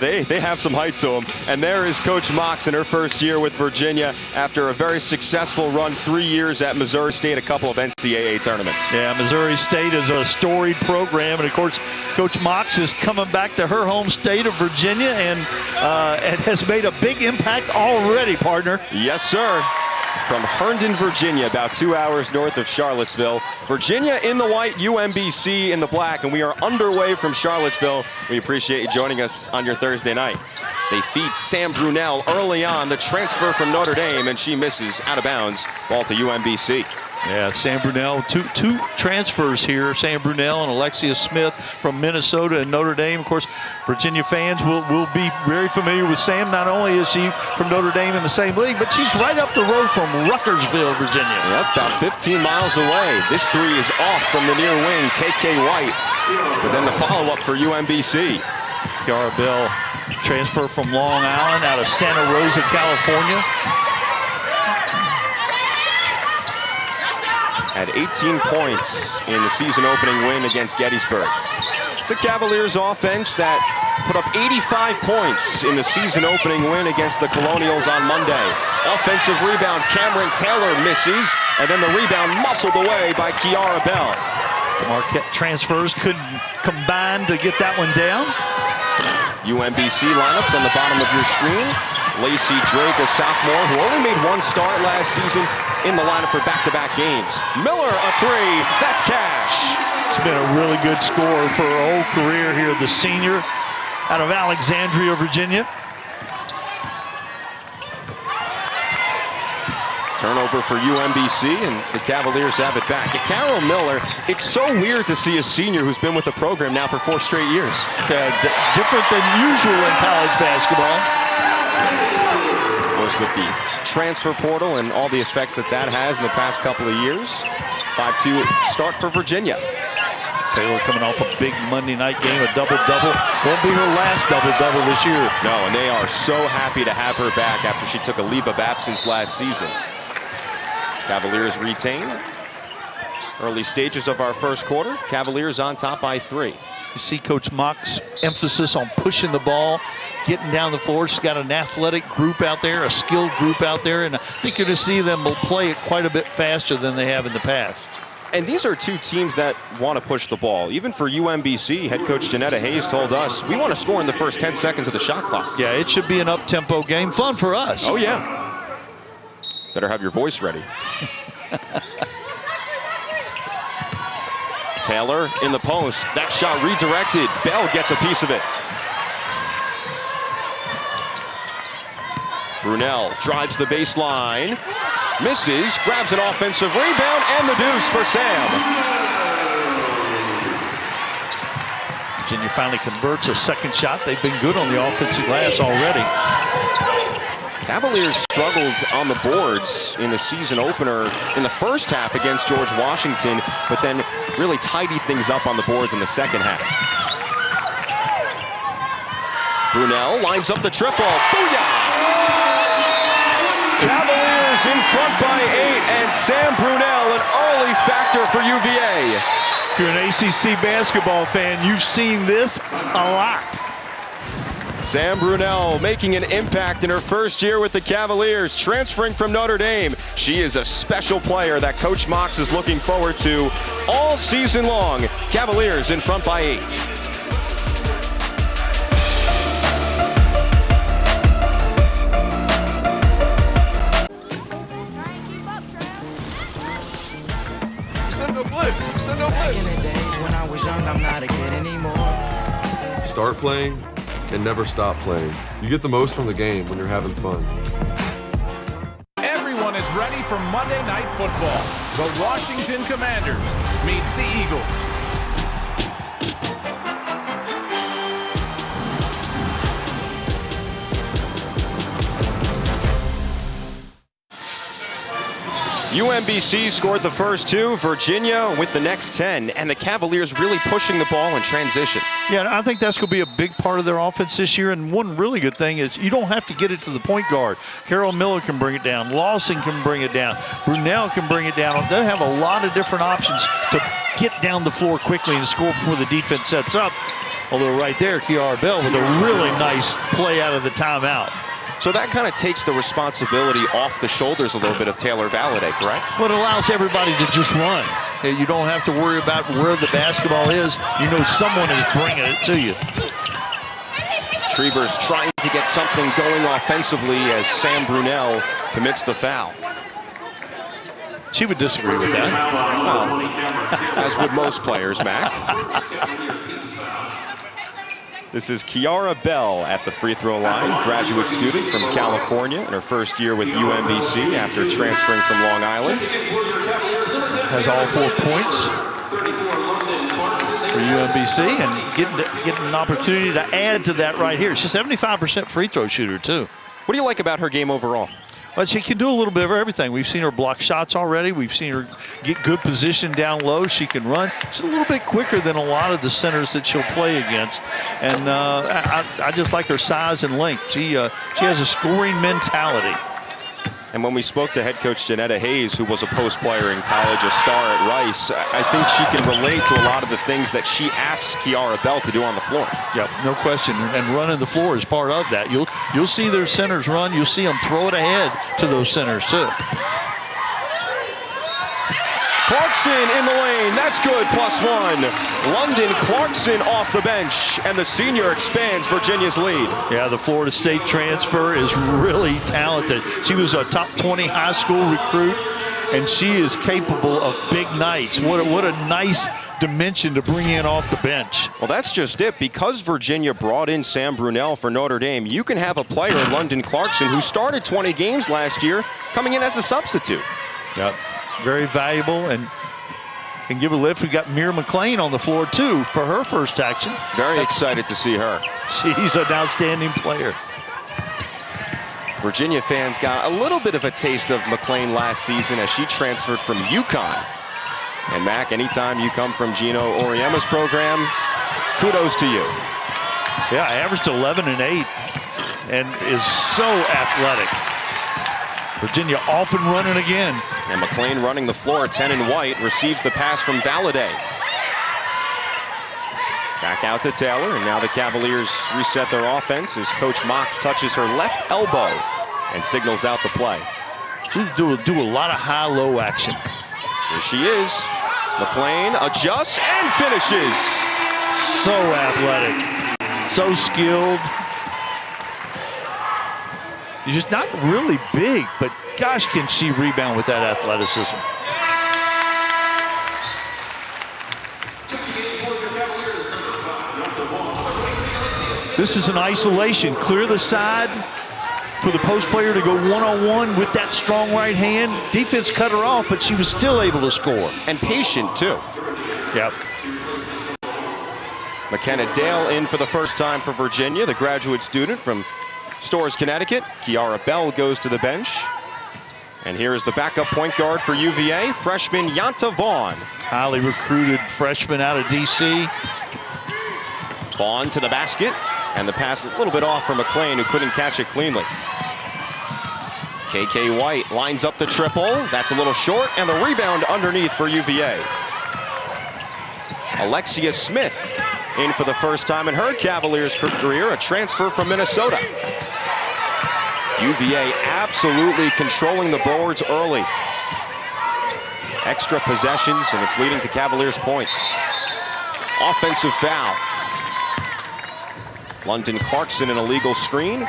Yeah, they have some height to them. And there is Coach Mox in her first year with Virginia after a very successful run, 3 years at Missouri State, a couple of NCAA tournaments. Yeah, Missouri State is a storied program. And, of course, Coach Mox is coming back to her home state of Virginia and has made a big impact already, partner. Yes, sir. From Herndon, Virginia, about 2 hours north of Charlottesville. Virginia in the white, UMBC in the black, and we are underway from Charlottesville. We appreciate you joining us on your Thursday night. They feed Sam Brunelle early on, the transfer from Notre Dame, and she misses out of bounds. Ball to UMBC. Yeah, Sam Brunelle, two transfers here. Sam Brunelle and Alexia Smith from Minnesota and Notre Dame. Of course, Virginia fans will be very familiar with Sam. Not only is she from Notre Dame in the same league, but she's right up the road from Ruckersville, Virginia. Yep, about 15 miles away. This three is off from the near wing, KK White. But then the follow-up for UMBC. Kiara Bell, transfer from Long Island out of Santa Rosa, California. Had 18 points in the season opening win against Gettysburg. It's a Cavaliers offense that put up 85 points in the season opening win against the Colonials on Monday. Offensive rebound, Camryn Taylor misses, and then the rebound muscled away by Kiara Bell. The Marquette transfers couldn't combine to get that one down. UMBC lineups on the bottom of your screen. Lacey Drake, a sophomore who only made one start last season, in the lineup for back-to-back games. Miller, a three, that's cash. She's been a really good scorer for her whole career here, the senior out of Alexandria, Virginia. Turnover for UMBC, and the Cavaliers have it back. Carol Miller, it's so weird to see a senior who's been with the program now for 4 straight years. Different than usual in college basketball. Of course, with the transfer portal and all the effects that has in the past couple of years. 5-2 start for Virginia. Taylor coming off a big Monday night game, a double-double. Won't be her last double-double this year. No, and they are so happy to have her back after she took a leave of absence last season. Cavaliers retain. Early stages of our first quarter. Cavaliers on top by 3. You see Coach Mock's emphasis on pushing the ball, getting down the floor. She's got an athletic group out there, a skilled group out there, and I think you're going to see them will play it quite a bit faster than they have in the past. And these are two teams that want to push the ball. Even for UMBC, head coach Janetta Hayes told us, we want to score in the first 10 seconds of the shot clock. Yeah, it should be an up-tempo game. Fun for us. Oh, yeah. Better have your voice ready. Taylor in the post. That shot redirected. Bell gets a piece of it. Brunelle drives the baseline. Misses, grabs an offensive rebound, and the deuce for Sam. Virginia finally converts a second shot. They've been good on the offensive glass already. Cavaliers struggled on the boards in the season opener in the first half against George Washington, but then really tidied things up on the boards in the second half. Brunelle lines up the triple. Booyah! Cavaliers in front by 8, and Sam Brunelle, an early factor for UVA. If you're an ACC basketball fan, you've seen this a lot. Sam Brunelle making an impact in her first year with the Cavaliers, transferring from Notre Dame. She is a special player that Coach Mox is looking forward to all season long. Cavaliers in front by 8. Start playing and never stop playing. You get the most from the game when you're having fun. Everyone is ready for Monday Night Football. The Washington Commanders meet the Eagles. UMBC scored the first 2, Virginia with the next 10, and the Cavaliers really pushing the ball in transition. Yeah, I think that's going to be a big part of their offense this year, and one really good thing is you don't have to get it to the point guard. Carol Miller can bring it down. Lawson can bring it down. Brunelle can bring it down. They have a lot of different options to get down the floor quickly and score before the defense sets up. Although right there, Kiara Bell with a really nice play out of the timeout. So that kind of takes the responsibility off the shoulders a little bit of Taylor Valladay, correct? Well, it allows everybody to just run. You don't have to worry about where the basketball is. You know someone is bringing it to you. Trevers trying to get something going offensively as Sam Brunelle commits the foul. She would disagree with that. Well, as would most players, Mac. This is Kiara Bell at the free throw line, graduate student from California in her first year with UMBC after transferring from Long Island. Has all 4 points for UMBC and getting an opportunity to add to that right here. She's a 75% free throw shooter too. What do you like about her game overall? Well, she can do a little bit of everything. We've seen her block shots already. We've seen her get good position down low. She can run. She's a little bit quicker than a lot of the centers that she'll play against. And I just like her size and length. She has a scoring mentality. And when we spoke to head coach Janetta Hayes, who was a post player in college, a star at Rice, I think she can relate to a lot of the things that she asks Kiara Bell to do on the floor. Yep, no question. And running the floor is part of that. You'll see their centers run. You'll see them throw it ahead to those centers too. Clarkson in the lane, that's good, +1. London Clarkson off the bench, and the senior expands Virginia's lead. Yeah, the Florida State transfer is really talented. She was a top 20 high school recruit, and she is capable of big nights. What a nice dimension to bring in off the bench. Well, that's just it. Because Virginia brought in Sam Brunelle for Notre Dame, you can have a player in London Clarkson who started 20 games last year coming in as a substitute. Yep. Very valuable and can give a lift. We got Mir McLean on the floor too for her first action. Very excited to see her. She's an outstanding player. Virginia fans got a little bit of a taste of McLean last season as she transferred from UConn. And Mac, anytime you come from Gino Auriemma's program, kudos to you. Yeah, averaged 11 and 8 and is so athletic. Virginia off and running again. And McLean running the floor, 10 in white, receives the pass from Valladay. Back out to Taylor, and now the Cavaliers reset their offense as Coach Mox touches her left elbow and signals out the play. Do a lot of high-low action. Here she is. McLean adjusts and finishes. So athletic, so skilled. She's just not really big, but gosh, can she rebound with that athleticism. This is an isolation. Clear the side for the post player to go one-on-one with that strong right hand. Defense cut her off, but she was still able to score. And patient, too. Yep. McKenna Dale in for the first time for Virginia, the graduate student from Storrs, Connecticut. Kiara Bell goes to the bench. And here is the backup point guard for UVA, freshman Yanta Vaughn. Highly recruited freshman out of D.C. Vaughn to the basket, and the pass a little bit off for McLean, who couldn't catch it cleanly. KK White lines up the triple. That's a little short, and the rebound underneath for UVA. Alexia Smith in for the first time in her Cavaliers career, a transfer from Minnesota. UVA absolutely controlling the boards early. Extra possessions, and it's leading to Cavaliers points. Offensive foul. London Clarkson, an illegal screen,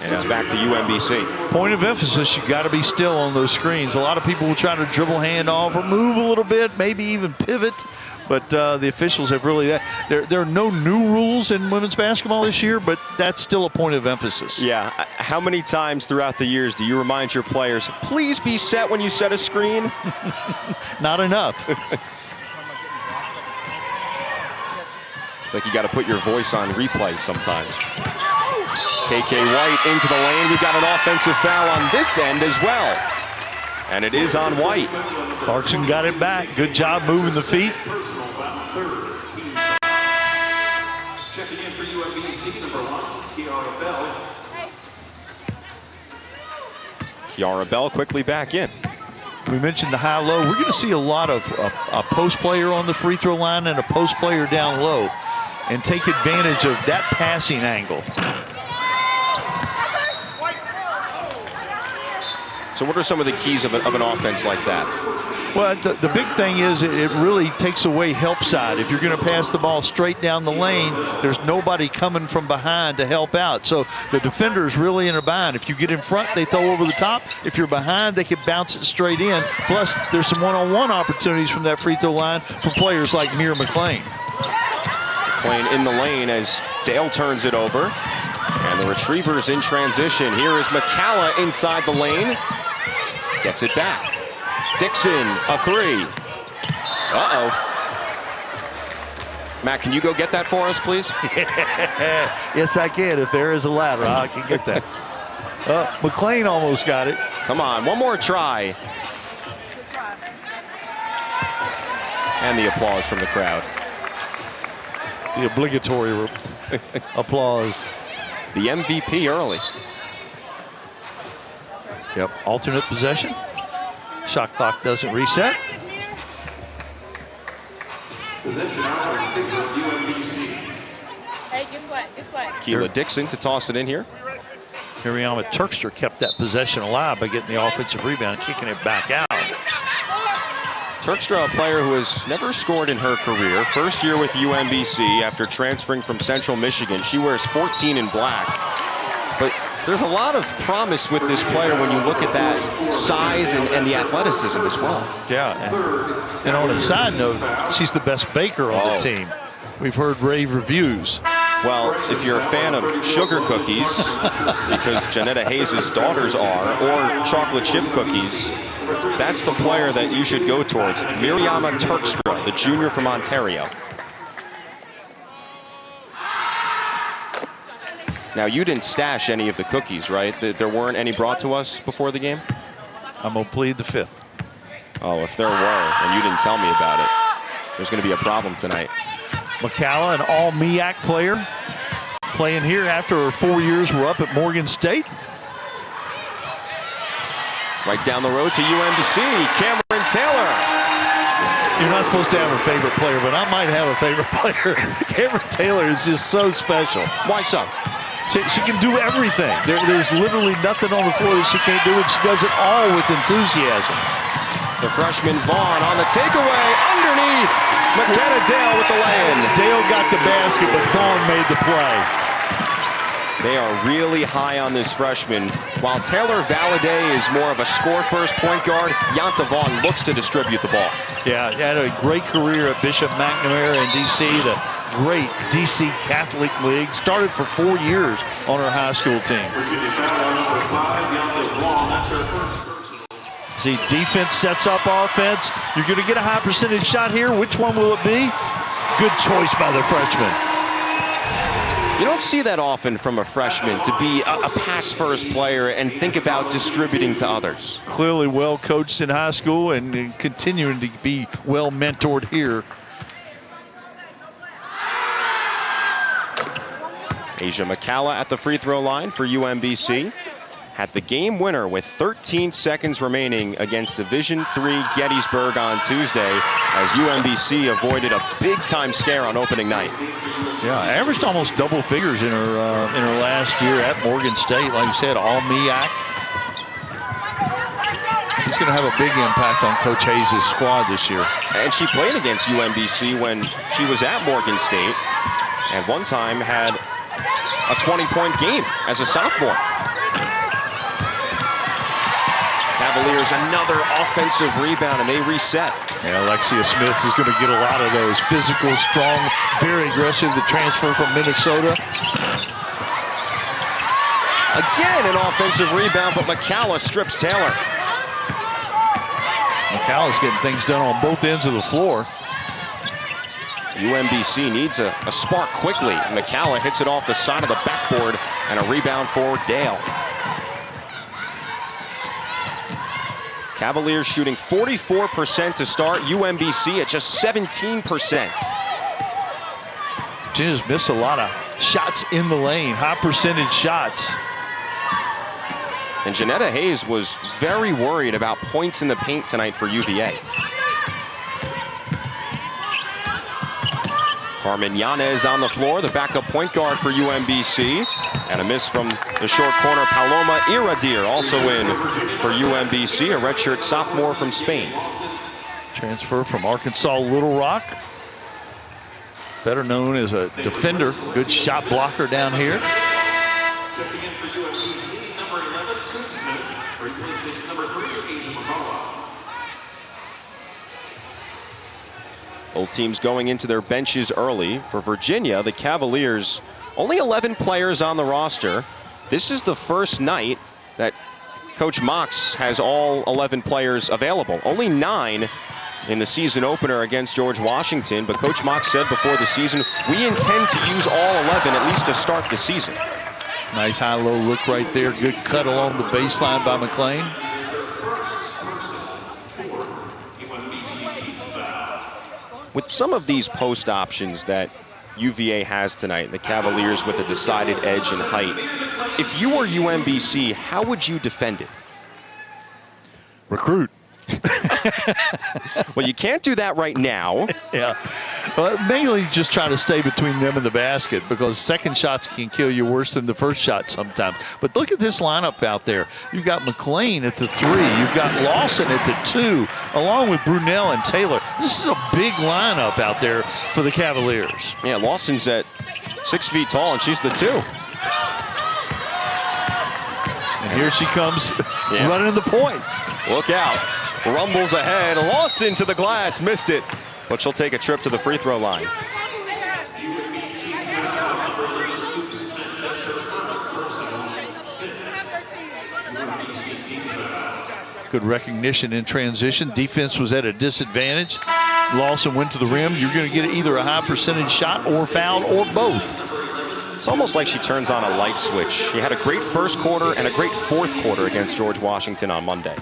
and it's back to UMBC. Point of emphasis, you got to be still on those screens. A lot of people will try to dribble hand off or move a little bit, maybe even pivot. But the officials have really, there are no new rules in women's basketball this year, but that's still a point of emphasis. Yeah. How many times throughout the years do you remind your players, please be set when you set a screen? Not enough. It's like you got to put your voice on replay sometimes. KK White into the lane. We've got an offensive foul on this end as well. And it is on White. Clarkson got it back. Good job moving the feet. Checking in for UMBC, number 1, Kiara Bell. Kiara Bell quickly back in. We mentioned the high-low. We're going to see a lot of a post player on the free throw line and a post player down low. and take advantage of that passing angle. So what are some of the keys of an offense like that? Well, the big thing is it really takes away help side. If you're going to pass the ball straight down the lane, there's nobody coming from behind to help out. So the defender is really in a bind. If you get in front, they throw over the top. If you're behind, they can bounce it straight in. Plus, there's some one-on-one opportunities from that free throw line for players like Mir McLean. McLean in the lane as Dale turns it over. And the retrievers in transition. Here is McCalla inside the lane. Gets it back. Dixon, a three. Uh-oh. Matt, can you go get that for us, please? Yes, I can. If there is a ladder, I can get that. McLean almost got it. Come on, one more try. And the applause from the crowd. The obligatory applause. The MVP early. Yep, alternate possession. Shot clock doesn't reset. Possession now in favor of UMBC. Hey, good play, good play. Keela Dixon to toss it in here. Miriam Turkster kept that possession alive by getting the offensive rebound and kicking it back out. Turkstra, a player who has never scored in her career. First year with UMBC after transferring from Central Michigan. She wears 14 in black. But there's a lot of promise with this player when you look at that size and the athleticism as well. Yeah, and on a side note, she's the best baker on the team. We've heard rave reviews. Well, if you're a fan of sugar cookies, because Janetta Hayes' daughters are, or chocolate chip cookies, that's the player that you should go towards. Miriama Turkstra, the junior from Ontario. Now, you didn't stash any of the cookies, right? There weren't any brought to us before the game? I'm going to plead the fifth. Oh, if there were, and you didn't tell me about it, there's going to be a problem tonight. McCalla, an all-MEAC player, playing here after her 4 years were up at Morgan State. Right down the road to UMBC, Camryn Taylor. You're not supposed to have a favorite player, but I might have a favorite player. Camryn Taylor is just so special. Why so? She can do everything. There's literally nothing on the floor that she can't do, and she does it all with enthusiasm. The freshman Vaughn on the takeaway underneath. McKenna Dale with the lay-in. Dale got the basket, but Vaughn made the play. They are really high on this freshman. While Taylor Valadez is more of a score-first point guard, Yanta Vaughn looks to distribute the ball. Yeah, he had a great career at Bishop McNamara in D.C., the great D.C. Catholic League. Started for 4 years on her high school team. Virginia foul number 5, Yanta Vaughn. That's her first personal. See, defense sets up offense. You're going to get a high percentage shot here. Which one will it be? Good choice by the freshman. You don't see that often from a freshman to be a pass-first player and think about distributing to others. Clearly well coached in high school and continuing to be well mentored here. Asia McCalla at the free throw line for UMBC. Had the game winner with 13 seconds remaining against Division III Gettysburg on Tuesday as UMBC avoided a big-time scare on opening night. Yeah, averaged almost double figures in her last year at Morgan State. Like you said, all MEAC. She's going to have a big impact on Coach Hayes' squad this year. And she played against UMBC when she was at Morgan State, and one time had a 20-point game as a sophomore. Cavaliers another offensive rebound, and they reset. Yeah, Alexia Smith is going to get a lot of those. Physical, strong, very aggressive. The transfer from Minnesota. Again, an offensive rebound, but McCalla strips Taylor. McCalla's getting things done on both ends of the floor. UMBC needs a spark quickly. McCalla hits it off the side of the backboard, and a rebound for Dale. Cavaliers shooting 44% to start. UMBC at just 17%. Virginia's missed a lot of shots in the lane, high percentage shots. And Janetta Hayes was very worried about points in the paint tonight for UVA. Carmen Yanez on the floor, the backup point guard for UMBC. And a miss from the short corner, Paloma Iradir, also in for UMBC, a redshirt sophomore from Spain. Transfer from Arkansas Little Rock. Better known as a defender, good shot blocker down here. Checking in for UMBC, number 11, Scoop Smith, replacing number 3, Asia McCullough. Both teams going into their benches early. For Virginia, the Cavaliers, only 11 players on the roster. This is the first night that Coach Mox has all 11 players available. Only 9 in the season opener against George Washington, but Coach Mox said before the season, we intend to use all 11 at least to start the season. Nice high-low look right there. Good cut along the baseline by McLean. With some of these post options that UVA has tonight, the Cavaliers with a decided edge in height, if you were UMBC, how would you defend it? Recruit. Well, you can't do that right now. Yeah. Well, mainly just try to stay between them and the basket, because second shots can kill you worse than the first shot sometimes. But look at this lineup out there. You've got McLean at the 3. You've got Lawson at the 2, along with Brunelle and Taylor. This is a big lineup out there for the Cavaliers. Yeah, Lawson's at 6 feet tall, and she's the 2. And here she comes running the point. Look out. Rumbles ahead. Lawson to the glass. Missed it. But she'll take a trip to the free throw line. Good recognition in transition. Defense was at a disadvantage. Lawson went to the rim. You're going to get either a high percentage shot or foul or both. It's almost like she turns on a light switch. She had a great first quarter and a great fourth quarter against George Washington on Monday.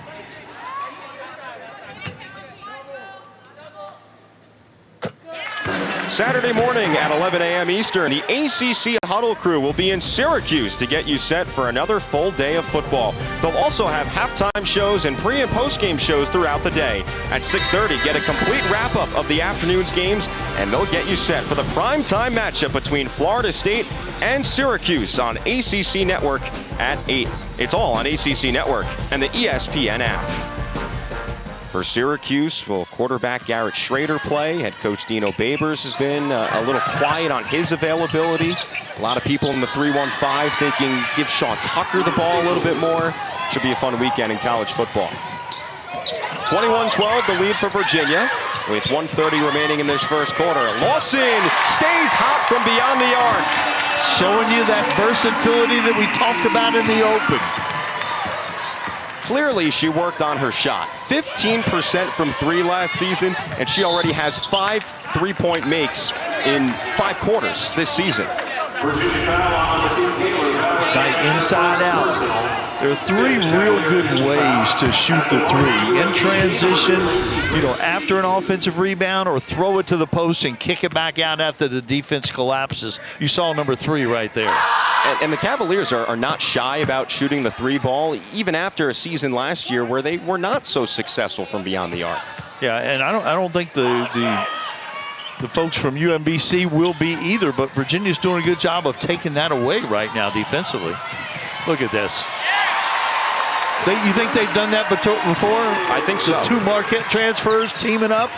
Saturday morning at 11 a.m. Eastern, the ACC Huddle crew will be in Syracuse to get you set for another full day of football. They'll also have halftime shows and pre- and post-game shows throughout the day. At 6:30, get a complete wrap-up of the afternoon's games, and they'll get you set for the primetime matchup between Florida State and Syracuse on ACC Network at 8. It's all on ACC Network and the ESPN app. For Syracuse, will quarterback Garrett Schrader play? Head coach Dino Babers has been a little quiet on his availability. A lot of people in the 3-1-5 thinking give Sean Tucker the ball a little bit more. Should be a fun weekend in college football. 21-12, the lead for Virginia, with 1:30 remaining in this first quarter. Lawson stays hot from beyond the arc. Showing you that versatility that we talked about in the open. Clearly, she worked on her shot. 15% from 3 last season, and she already has 5 3-point makes in 5 quarters this season. Inside out. There are 3 real good ways to shoot the 3. In transition, after an offensive rebound, or throw it to the post and kick it back out after the defense collapses. You saw number 3 right there. And the Cavaliers are not shy about shooting the 3 ball, even after a season last year where they were not so successful from beyond the arc. Yeah, and I don't think the folks from UMBC will be either, but Virginia's doing a good job of taking that away right now defensively. Look at this. You think they've done that before? I think so. The 2 Marquette transfers teaming up.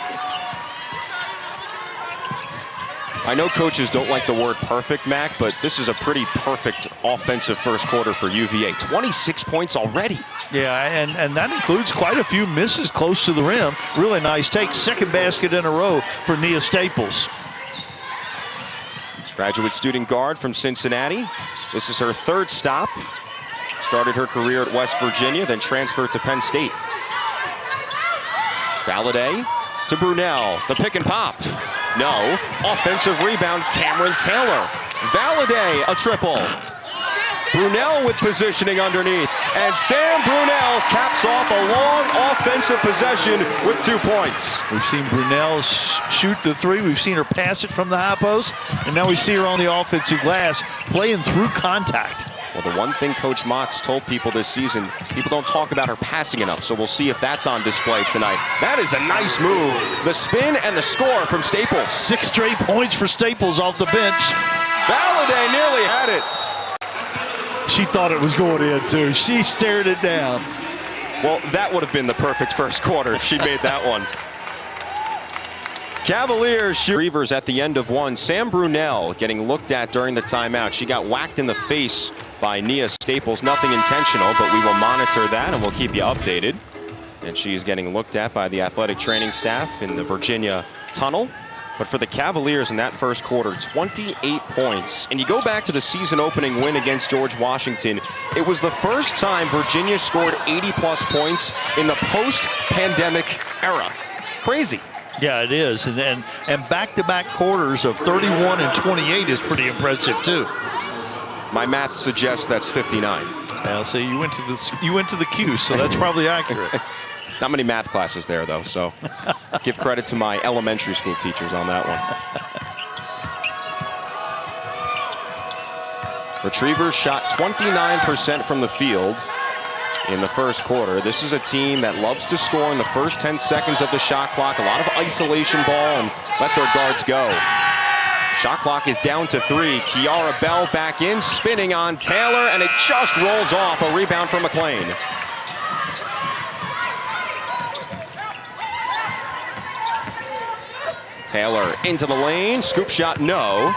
I know coaches don't like the word perfect, Mac, but this is a pretty perfect offensive first quarter for UVA. 26 points already. Yeah, and that includes quite a few misses close to the rim. Really nice take. Second basket in a row for Nia Staples. Graduate student guard from Cincinnati. This is her 3rd stop. Started her career at West Virginia, then transferred to Penn State. Valladay to Brunelle. The pick and pop. No. Offensive rebound, Camryn Taylor. Valladay, a triple. Brunelle with positioning underneath. And Sam Brunelle caps off a long offensive possession with 2 points. We've seen Brunelle shoot the 3. We've seen her pass it from the high post. And now we see her on the offensive glass playing through contact. Well, the one thing Coach Mox told people this season, people don't talk about her passing enough, so we'll see if that's on display tonight. That is a nice move. The spin and the score from Staples. 6 straight points for Staples off the bench. Valladay nearly had it. She thought it was going in, too. She stared it down. Well, that would have been the perfect first quarter if she made that one. Cavaliers Retrievers at the end of one. Sam Brunelle getting looked at during the timeout. She got whacked in the face by Nia Staples. Nothing intentional, but we will monitor that and we'll keep you updated. And she's getting looked at by the athletic training staff in the Virginia tunnel. But for the Cavaliers in that first quarter, 28 points. And you go back to the season opening win against George Washington. It was the first time Virginia scored 80-plus points in the post-pandemic era. Crazy. Yeah, it is. And back-to-back quarters of 31 and 28 is pretty impressive, too. My math suggests that's 59. Well, see, you went to the Q, so that's probably accurate. Not many math classes there, though, so give credit to my elementary school teachers on that one. Retrievers shot 29% from the field in the first quarter. This is a team that loves to score in the first 10 seconds of the shot clock. A lot of isolation ball and let their guards go. Shot clock is down to 3. Kiara Bell back in, spinning on Taylor, and it just rolls off. A rebound from McLean. Taylor into the lane, scoop shot, no.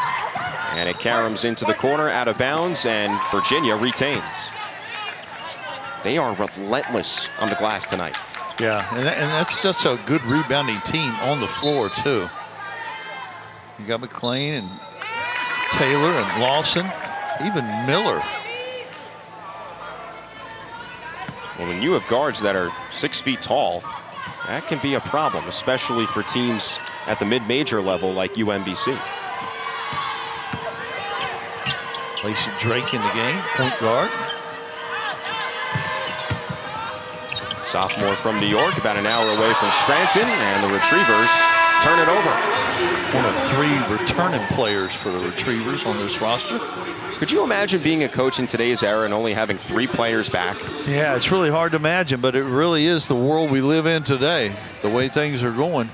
And it caroms into the corner, out of bounds, and Virginia retains. They are relentless on the glass tonight. Yeah, and that's just a good rebounding team on the floor, too. You got McLean and Taylor and Lawson, even Miller. Well, when you have guards that are 6 feet tall, that can be a problem, especially for teams at the mid-major level like UMBC. Lacey Drake in the game, point guard. Sophomore from New York, about an hour away from Scranton, and the Retrievers turn it over. One of 3 returning players for the Retrievers on this roster. Could you imagine being a coach in today's era and only having 3 players back? Yeah, it's really hard to imagine, but it really is the world we live in today, the way things are going.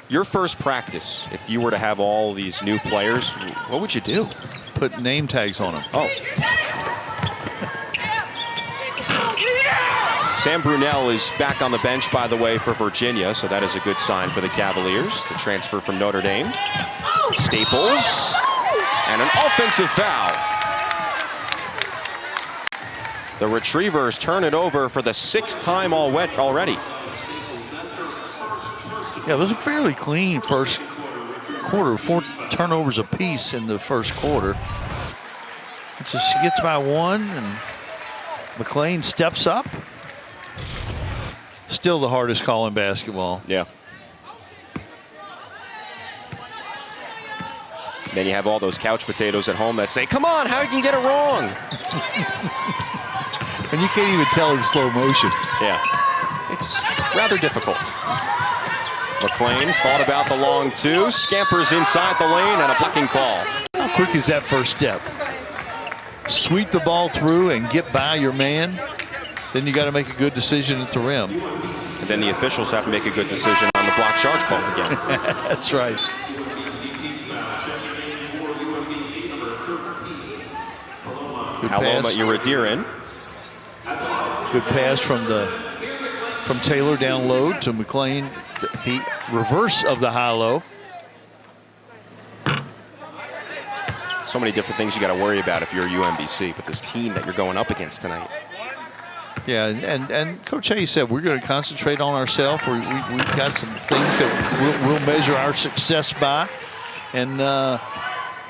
Your first practice, if you were to have all these new players, what would you do? Put name tags on them. Oh. Sam Brunelle is back on the bench, by the way, for Virginia, so that is a good sign for the Cavaliers. The transfer from Notre Dame. Staples. And an offensive foul. The Retrievers turn it over for the 6th time already. Yeah, it was a fairly clean first quarter. 4 turnovers apiece in the first quarter. She gets by 1, and McLean steps up. Still the hardest call in basketball. Yeah. Then you have all those couch potatoes at home that say, come on, how can you get it wrong? And you can't even tell in slow motion. Yeah, it's rather difficult. McLean thought about the long 2, scampers inside the lane, and a blocking call. How quick is that first step? Sweep the ball through and get by your man. Then you got to make a good decision at the rim. And then the officials have to make a good decision on the block charge call again. That's right. Good Haloma Uridiran. Good pass from Taylor down low to McLean. The reverse of the high-low. So many different things you got to worry about if you're UMBC, but this team that you're going up against tonight. Yeah, and Coach Hayes said we're going to concentrate on ourselves. We've got some things that we'll measure our success by, and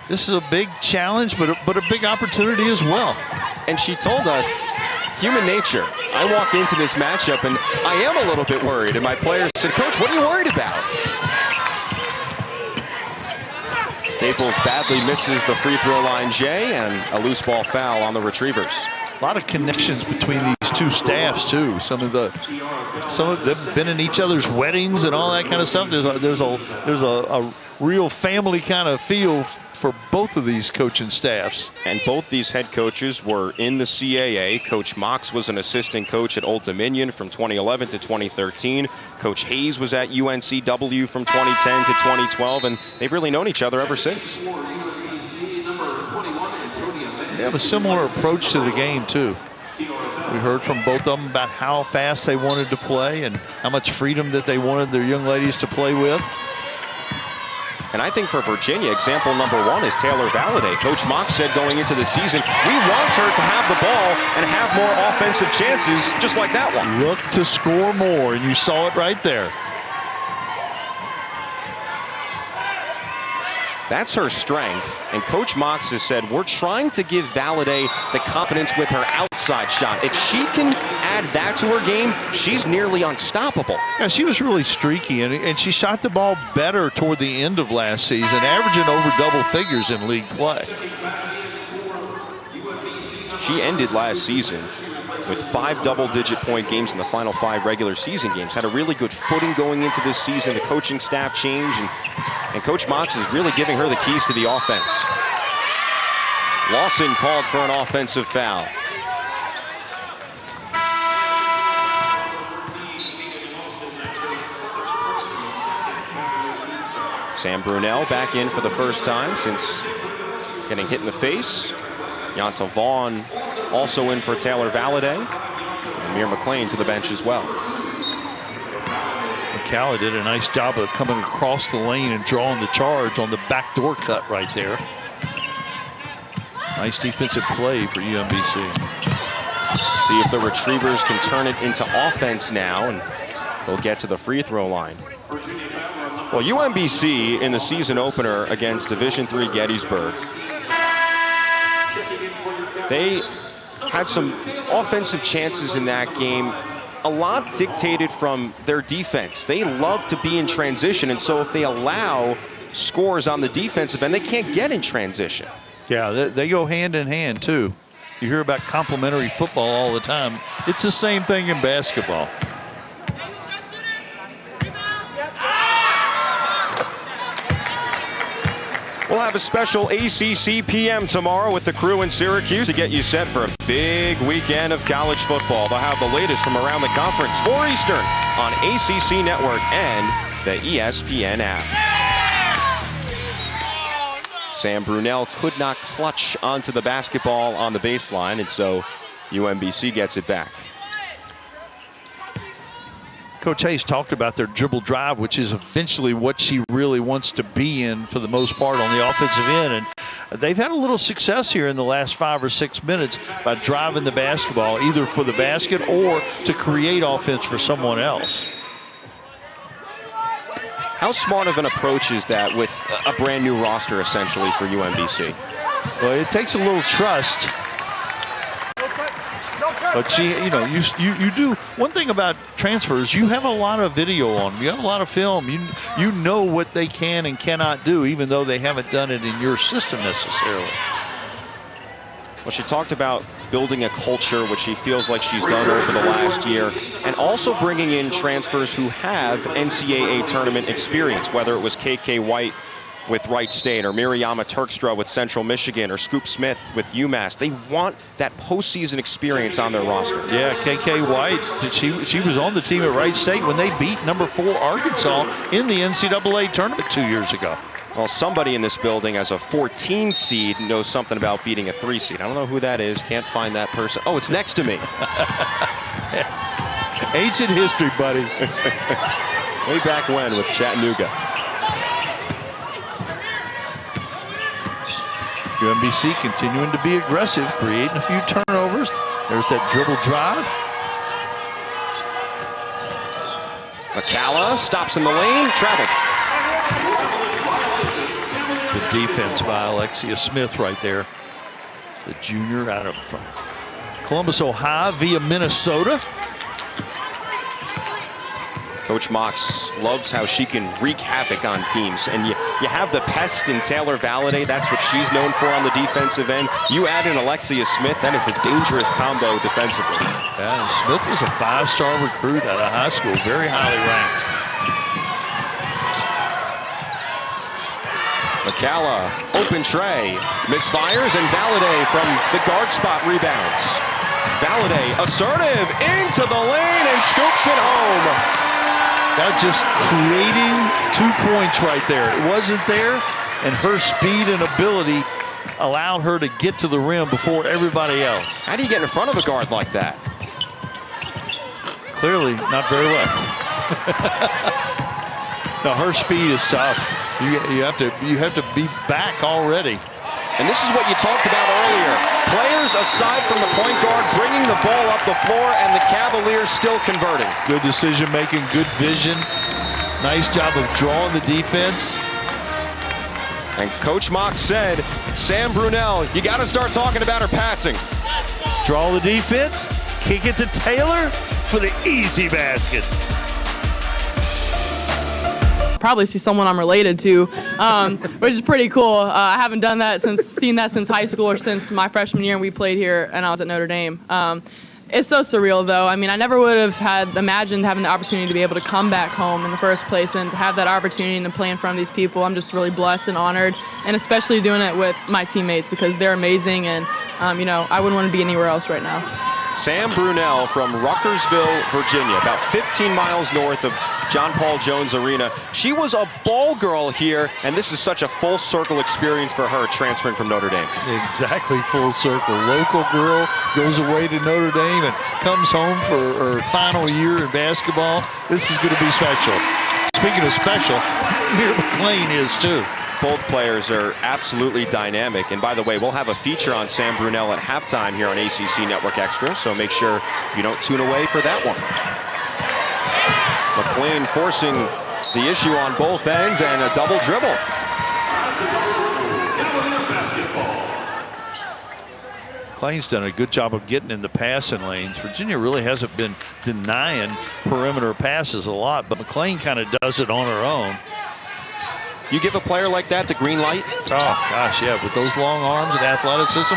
this is a big challenge, but a big opportunity as well. And she told us, human nature. I walk into this matchup and I am a little bit worried, and my players said, Coach, what are you worried about? Staples badly misses the free throw line, Jay, and a loose ball foul on the Retrievers. A lot of connections between these 2 staffs too. Some of them been in each other's weddings and all that kind of stuff. There's a real family kind of feel for both of these coaching staffs. And both these head coaches were in the CAA. Coach Mox was an assistant coach at Old Dominion from 2011 to 2013. Coach Hayes was at UNCW from 2010 to 2012, and they've really known each other ever since. They have a similar approach to the game, too. We heard from both of them about how fast they wanted to play and how much freedom that they wanted their young ladies to play with. And I think for Virginia, example number one is Taylor Valladay. Coach Mox said going into the season, we want her to have the ball and have more offensive chances, just like that one. Look to score more, and you saw it right there. That's her strength, and Coach Mox has said, we're trying to give Valladay the confidence with her outside shot. If she can add that to her game, she's nearly unstoppable. Yeah, she was really streaky, and she shot the ball better toward the end of last season, averaging over double figures in league play. She ended last season with 5 double-digit point games in the final 5 regular season games. Had a really good footing going into this season. The coaching staff changed, and Coach Mox is really giving her the keys to the offense. Lawson called for an offensive foul. Sam Brunelle back in for the first time since getting hit in the face. Yanta Vaughn also in for Taylor Valladay. And Mir McLean to the bench as well. McCalla did a nice job of coming across the lane and drawing the charge on the backdoor cut right there. Nice defensive play for UMBC. See if the Retrievers can turn it into offense now, and they'll get to the free throw line. Well, UMBC in the season opener against Division III Gettysburg, they had some offensive chances in that game. A lot dictated from their defense. They love to be in transition, and so if they allow scores on the defensive end, they can't get in transition. Yeah, they go hand in hand, too. You hear about complementary football all the time. It's the same thing in basketball. We'll have a special ACC PM tomorrow with the crew in Syracuse to get you set for a big weekend of college football. They'll have the latest from around the conference, 4 Eastern, on ACC Network and the ESPN app. Sam Brunelle could not clutch onto the basketball on the baseline, and so UMBC gets it back. Coach Hayes talked about their dribble drive, which is eventually what she really wants to be in for the most part on the offensive end. And they've had a little success here in the last 5 or 6 minutes by driving the basketball, either for the basket or to create offense for someone else. How smart of an approach is that with a brand new roster essentially for UMBC? Well, it takes a little trust. But you do one thing about transfers. You have a lot of video on them. You have a lot of film. You know what they can and cannot do, even though they haven't done it in your system necessarily. Well, she talked about building a culture, which she feels like she's done over the last year, and also bringing in transfers who have NCAA tournament experience, whether it was KK White with Wright State, or Miriama Turkstra with Central Michigan, or Scoop Smith with UMass. They want that postseason experience on their roster. Yeah, KK White, she was on the team at Wright State when they beat number 4 Arkansas in the NCAA tournament 2 years ago. Well, somebody in this building as a 14 seed knows something about beating a 3 seed. I don't know who that is. Can't find that person. Oh, it's next to me. Ancient history, buddy. Way back when with Chattanooga. UMBC continuing to be aggressive, creating a few turnovers. There's that dribble drive. McCalla stops in the lane, traveled. Good defense by Alexia Smith right there. The junior out of Columbus, Ohio via Minnesota. Coach Mox loves how she can wreak havoc on teams. And you have the pest in Taylor Valladay. That's what she's known for on the defensive end. You add in Alexia Smith, that is a dangerous combo defensively. Yeah, Smith was a 5-star recruit out of high school, very highly ranked. McCalla, open tray, misfires, and Valladay from the guard spot rebounds. Valladay, assertive, into the lane and scoops it home. That just creating 2 points right there. It wasn't there, and her speed and ability allowed her to get to the rim before everybody else. How do you get in front of a guard like that? Clearly not very well. No, her speed is tough. You have to be back already. And this is what you talked about earlier. Players aside from the point guard bringing the ball up the floor, and the Cavaliers still converting. Good decision making, good vision. Nice job of drawing the defense. And Coach Mox said, Sam Brunelle, you got to start talking about her passing. Draw the defense, kick it to Taylor for the easy basket. Probably see someone I'm related to, which is pretty cool. I haven't seen that since high school or since my freshman year, and we played here and I was at Notre Dame. It's so surreal, though. I mean, I never would have imagined having the opportunity to be able to come back home in the first place and to have that opportunity and to play in front of these people. I'm just really blessed and honored, and especially doing it with my teammates because they're amazing, and I wouldn't want to be anywhere else right now. Sam Brunelle from Ruckersville, Virginia, about 15 miles north of John Paul Jones Arena. She was a ball girl here, and this is such a full circle experience for her transferring from Notre Dame. Exactly, full circle. Local girl goes away to Notre Dame and comes home for her final year in basketball. This is going to be special. Speaking of special, Mir McLean is too. Both players are absolutely dynamic. And by the way, we'll have a feature on Sam Brunelle at halftime here on ACC Network Extra, so make sure you don't tune away for that one. McLean forcing the issue on both ends and a double dribble. McLean's done a good job of getting in the passing lanes. Virginia really hasn't been denying perimeter passes a lot, but McLean kind of does it on her own. You give a player like that the green light? Oh, gosh, yeah. With those long arms and athleticism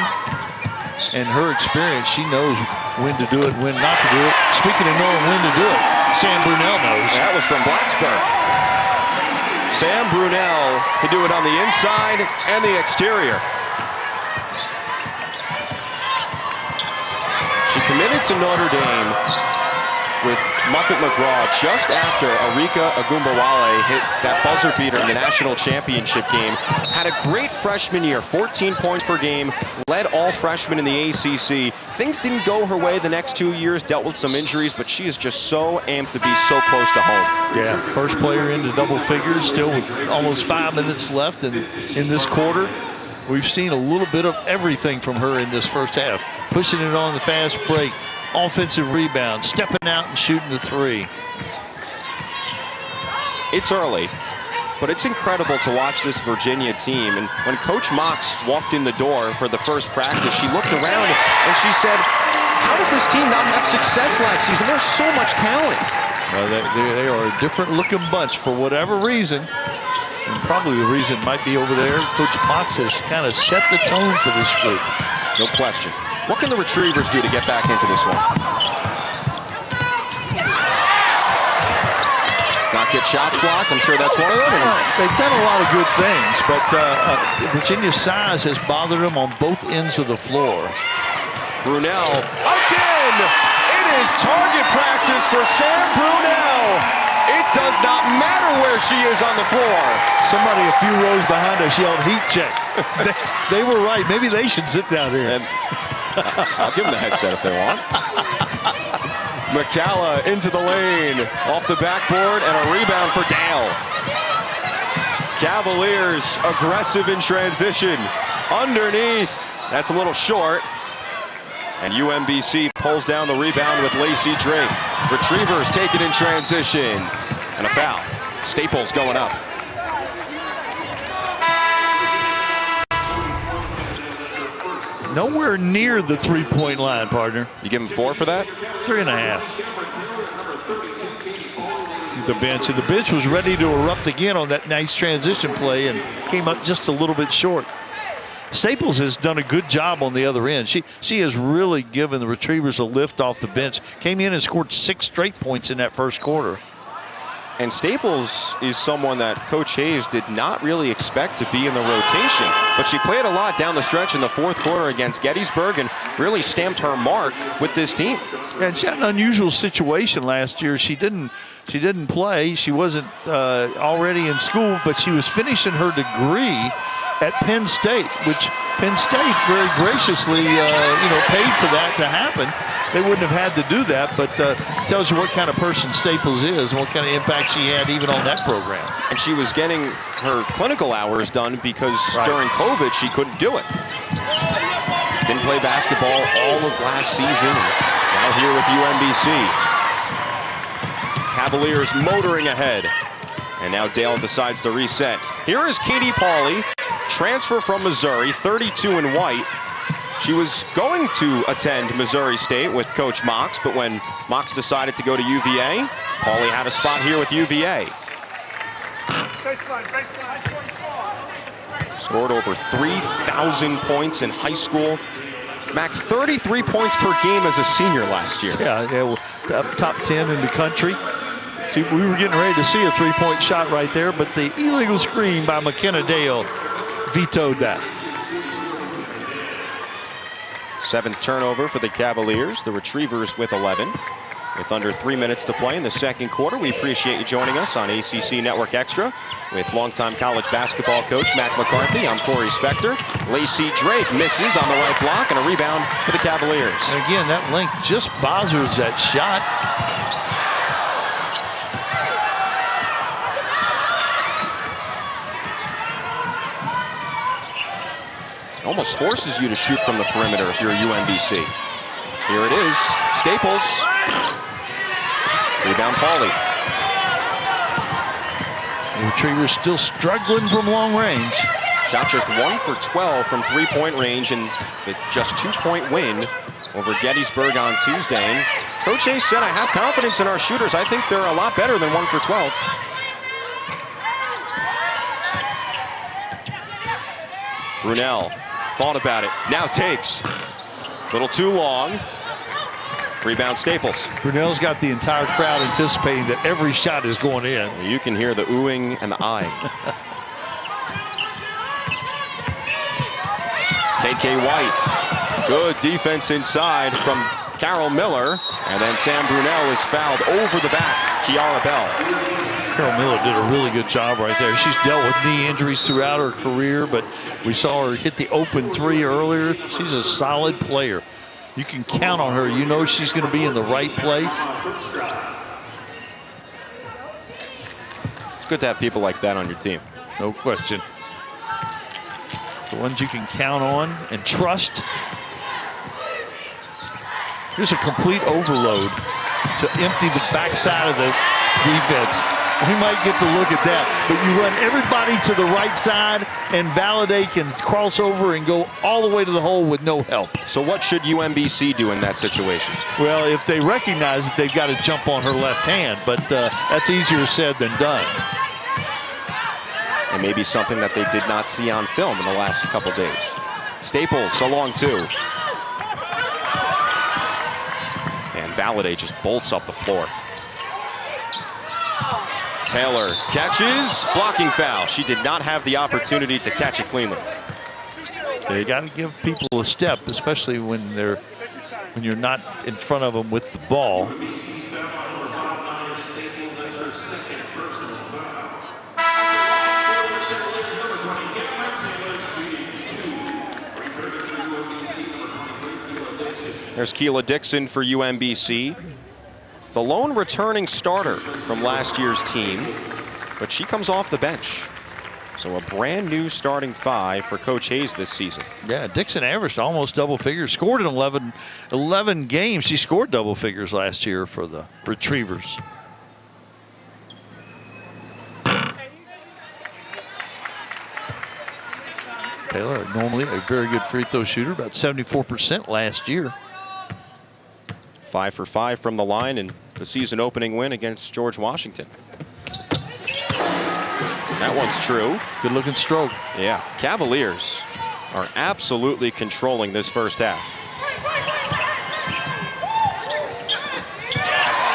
and her experience, she knows when to do it and when not to do it. Speaking of knowing when to do it, Sam Brunelle knows. That was from Blacksburg. Sam Brunelle can do it on the inside and the exterior. She committed to Notre Dame with Muffet McGraw just after Arika Agumbawale hit that buzzer beater in the national championship game. Had a great freshman year, 14 points per game, led all freshmen in the ACC. Things didn't go her way the next 2 years, dealt with some injuries, but she is just so amped to be so close to home. Yeah, first player into double figures, still with almost 5 minutes left in this quarter. We've seen a little bit of everything from her in this first half. Pushing it on the fast break. Offensive rebound, stepping out and shooting the three. It's early, but it's incredible to watch this Virginia team. And when Coach Mox walked in the door for the first practice, she looked around and she said, how did this team not have success last season? There's so much talent. Well, they are a different looking bunch for whatever reason. And probably the reason might be over there. Coach Mox has kind of set the tone for this group. No question. What can the Retrievers do to get back into this one? Not get shots blocked. I'm sure that's one of them. They've done a lot of good things, but Virginia's size has bothered them on both ends of the floor. Brunelle again. It is target practice for Sam Brunelle. It does not matter where she is on the floor. Somebody a few rows behind us yelled heat check. They were right. Maybe they should sit down here. I'll give them the headset if they want. McCalla into the lane, off the backboard, and a rebound for Dale. Cavaliers aggressive in transition. Underneath, that's a little short. And UMBC pulls down the rebound with Lacey Drake. Retrievers take it in transition. And a foul. Staples going up. Nowhere near the three-point line, partner. You give him 4 for that? 3.5. The bench, and the bench was ready to erupt again on that nice transition play and came up just a little bit short. Staples has done a good job on the other end. She has really given the Retrievers a lift off the bench. Came in and scored 6 straight points in that first quarter. And Staples is someone that Coach Hayes did not really expect to be in the rotation, but she played a lot down the stretch in the fourth quarter against Gettysburg and really stamped her mark with this team. And she had an unusual situation last year. She didn't play. She wasn't already in school, but she was finishing her degree at Penn State, which Penn State very graciously paid for that to happen. They wouldn't have had to do that, but it tells you what kind of person Staples is and what kind of impact she had even on that program. And she was getting her clinical hours done because during COVID she couldn't do it. Didn't play basketball all of last season. Now here with UMBC. Cavaliers motoring ahead. And now Dale decides to reset. Here is Katie Pauley, transfer from Missouri, 32 in white. She was going to attend Missouri State with Coach Mox, but when Mox decided to go to UVA, Pauley had a spot here with UVA. Scored over 3,000 points in high school. Mac, 33 points per game as a senior last year. Yeah, well, top 10 in the country. See, we were getting ready to see a three-point shot right there, but the illegal screen by McKenna Dale vetoed that. 7th turnover for the Cavaliers. The Retrievers with 11. With under 3 minutes to play in the second quarter, we appreciate you joining us on ACC Network Extra with longtime college basketball coach Mac McCarthy. I'm Corey Spector. Lacey Drake misses on the right block and a rebound for the Cavaliers. And again, that length just bothers that shot. Almost forces you to shoot from the perimeter if you're UMBC. Here it is. Staples. Rebound Pauley. The Retrievers still struggling from long range. Shot just 1 for 12 from three-point range in the just 2-point win over Gettysburg on Tuesday. And Coach Hayes said, I have confidence in our shooters. I think they're a lot better than 1 for 12. Brunelle thought about it, now takes. Little too long. Rebound Staples. Brunelle's got the entire crowd anticipating that every shot is going in. You can hear the oohing and the eyeing. KK White. Good defense inside from Carol Miller. And then Sam Brunelle is fouled over the back. Kiara Bell. Carol Miller did a really good job right there. She's dealt with knee injuries throughout her career, but we saw her hit the open three earlier. She's a solid player. You can count on her. You know she's going to be in the right place. It's good to have people like that on your team. No question. The ones you can count on and trust. Here's a complete overload to empty the backside of the defense. We might get to look at that, but you run everybody to the right side and Valade can cross over and go all the way to the hole with no help. So what should UMBC do in that situation? Well, if they recognize that they've got to jump on her left hand, but that's easier said than done. And maybe something that they did not see on film in the last couple days. Staples, so long too. And Valade just bolts up the floor. Taylor catches, blocking foul. She did not have the opportunity to catch it cleanly. You got to give people a step, especially when you're not in front of them with the ball. There's Keela Dixon for UMBC. The lone returning starter from last year's team, but she comes off the bench. So a brand new starting five for Coach Hayes this season. Yeah, Dixon averaged almost double figures, scored in 11 games. She scored double figures last year for the Retrievers. Taylor, normally a very good free throw shooter, about 74% last year. 5 for 5 from the line in the season opening win against George Washington. That one's true. Good looking stroke. Yeah, Cavaliers are absolutely controlling this first half.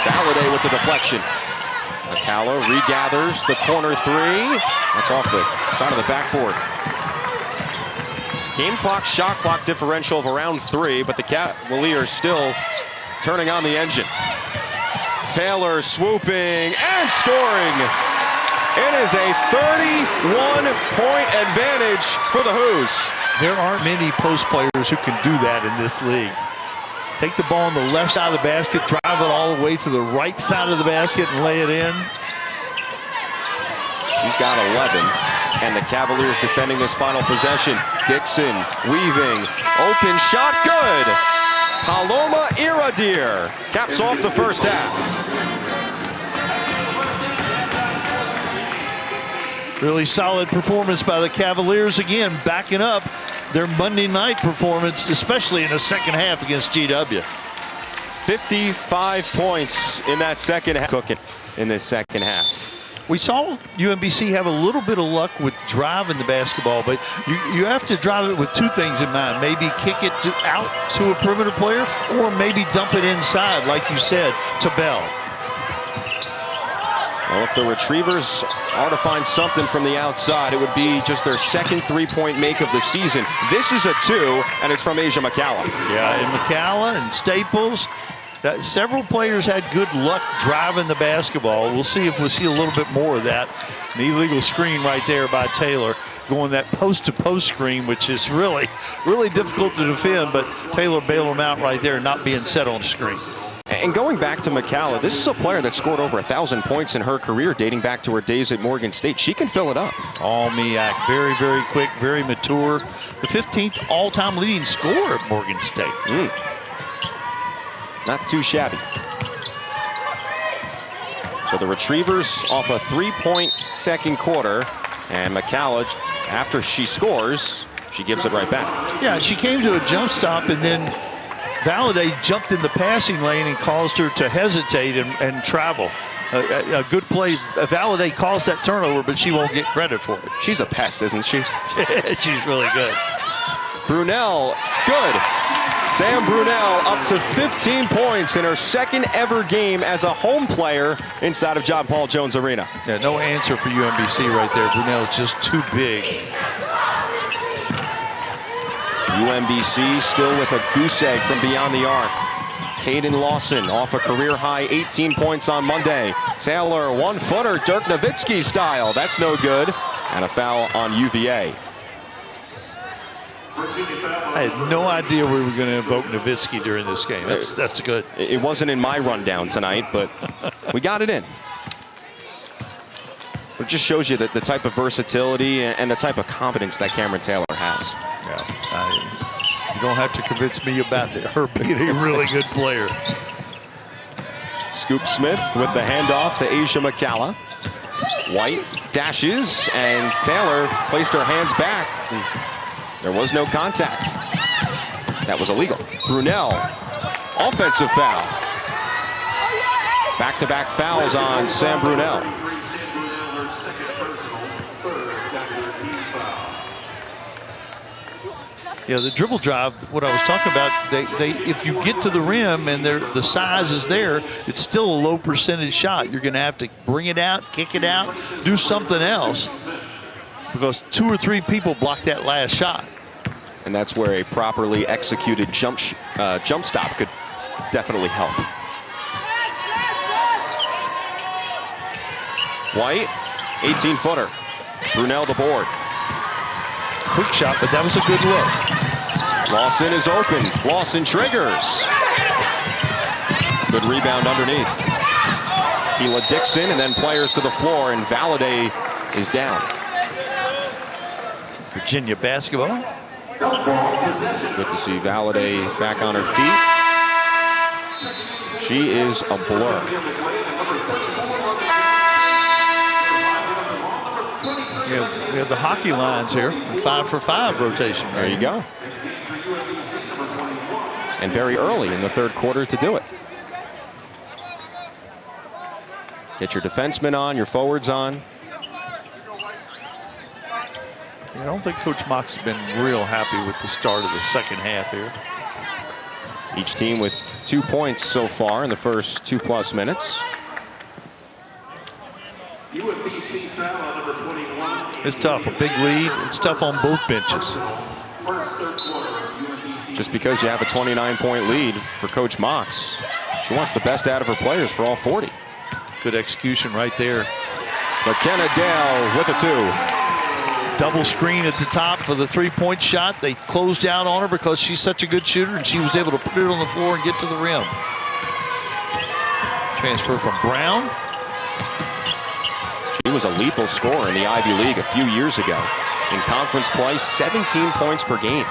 Valade with the deflection. The Paolo regathers the corner three. That's off the side of the backboard. Game clock, shot clock differential of around 3, but the Cavaliers still turning on the engine. Taylor swooping and scoring. It is a 31-point advantage for the Hoos. There aren't many post players who can do that in this league. Take the ball on the left side of the basket, drive it all the way to the right side of the basket and lay it in. She's got 11, and the Cavaliers defending this final possession. Dixon weaving, open shot, good. Paloma Iradir caps off the first half. Really solid performance by the Cavaliers, again backing up their Monday night performance, especially in the second half against GW. 55 points in that second half. Cooking in this second half. We saw UMBC have a little bit of luck with driving the basketball, but you have to drive it with two things in mind. Maybe kick it out to a perimeter player, or maybe dump it inside, like you said, to Bell. Well, if the Retrievers are to find something from the outside, it would be just their second three-point make of the season. This is a 2, and it's from Asia McCalla. Yeah, and McCalla and Staples. Several players had good luck driving the basketball. We'll see if we see a little bit more of that. An illegal screen right there by Taylor, going that post-to-post screen, which is really, really difficult to defend, but Taylor bailed him out right there, not being set on the screen. And going back to McCalla, this is a player that scored over 1,000 points in her career, dating back to her days at Morgan State. She can fill it up. All-MEAC, very, very quick, very mature. The 15th all-time leading scorer at Morgan State. Not too shabby. So the Retrievers off a 3-point second quarter, and McCalla, after she scores, she gives it right back. Yeah, she came to a jump stop, and then Valladay jumped in the passing lane and caused her to hesitate and travel. A good play. Valladay caused that turnover, but she won't get credit for it. She's a pest, isn't she? She's really good. Brunelle, good. Sam Brunelle up to 15 points in her second ever game as a home player inside of John Paul Jones Arena. Yeah, no answer for UMBC right there. Brunelle's just too big. UMBC still with a goose egg from beyond the arc. Caden Lawson off a career-high 18 points on Monday. Taylor, one-footer, Dirk Nowitzki style. That's no good. And a foul on UVA. I had no idea we were going to invoke Nowitzki during this game. That's good. It wasn't in my rundown tonight, but we got it in. It just shows you that the type of versatility and the type of confidence that Camryn Taylor has. Yeah, you don't have to convince me about her being a really good player. Scoop Smith with the handoff to Asia McCalla. White dashes, and Taylor placed her hands back. There was no contact. That was illegal. Brunelle, offensive foul. Back-to-back fouls on Sam Brunelle. Yeah, the dribble drive, what I was talking about, they if you get to the rim and the size is there, it's still a low percentage shot. You're going to have to bring it out, kick it out, do something else, because 2 or 3 people block that last shot. And that's where a properly executed jump stop could definitely help. White, 18-footer. Brunelle the board. Quick shot, but that was a good look. Lawson is open. Lawson triggers. Good rebound underneath. Keila Dixon, and then players to the floor, and Valladay is down. Virginia basketball. Good to see Valladay back on her feet. She is a blur. We have the hockey lines here. 5-for-5 rotation. There you go. And very early in the third quarter to do it. Get your defensemen on, your forwards on. I don't think Coach Mox has been real happy with the start of the second half here. Each team with 2 points so far in the first 2+ minutes. UMBC foul on number 21. It's tough, a big lead. It's tough on both benches. First, third quarter, UMBC. Just because you have a 29-point lead for Coach Mox, she wants the best out of her players for all 40. Good execution right there. McKenna Dale with a 2. Double screen at the top for the three-point shot. They closed out on her because she's such a good shooter, and she was able to put it on the floor and get to the rim. Transfer from Brown. She was a lethal scorer in the Ivy League a few years ago. In conference play, 17 points per game.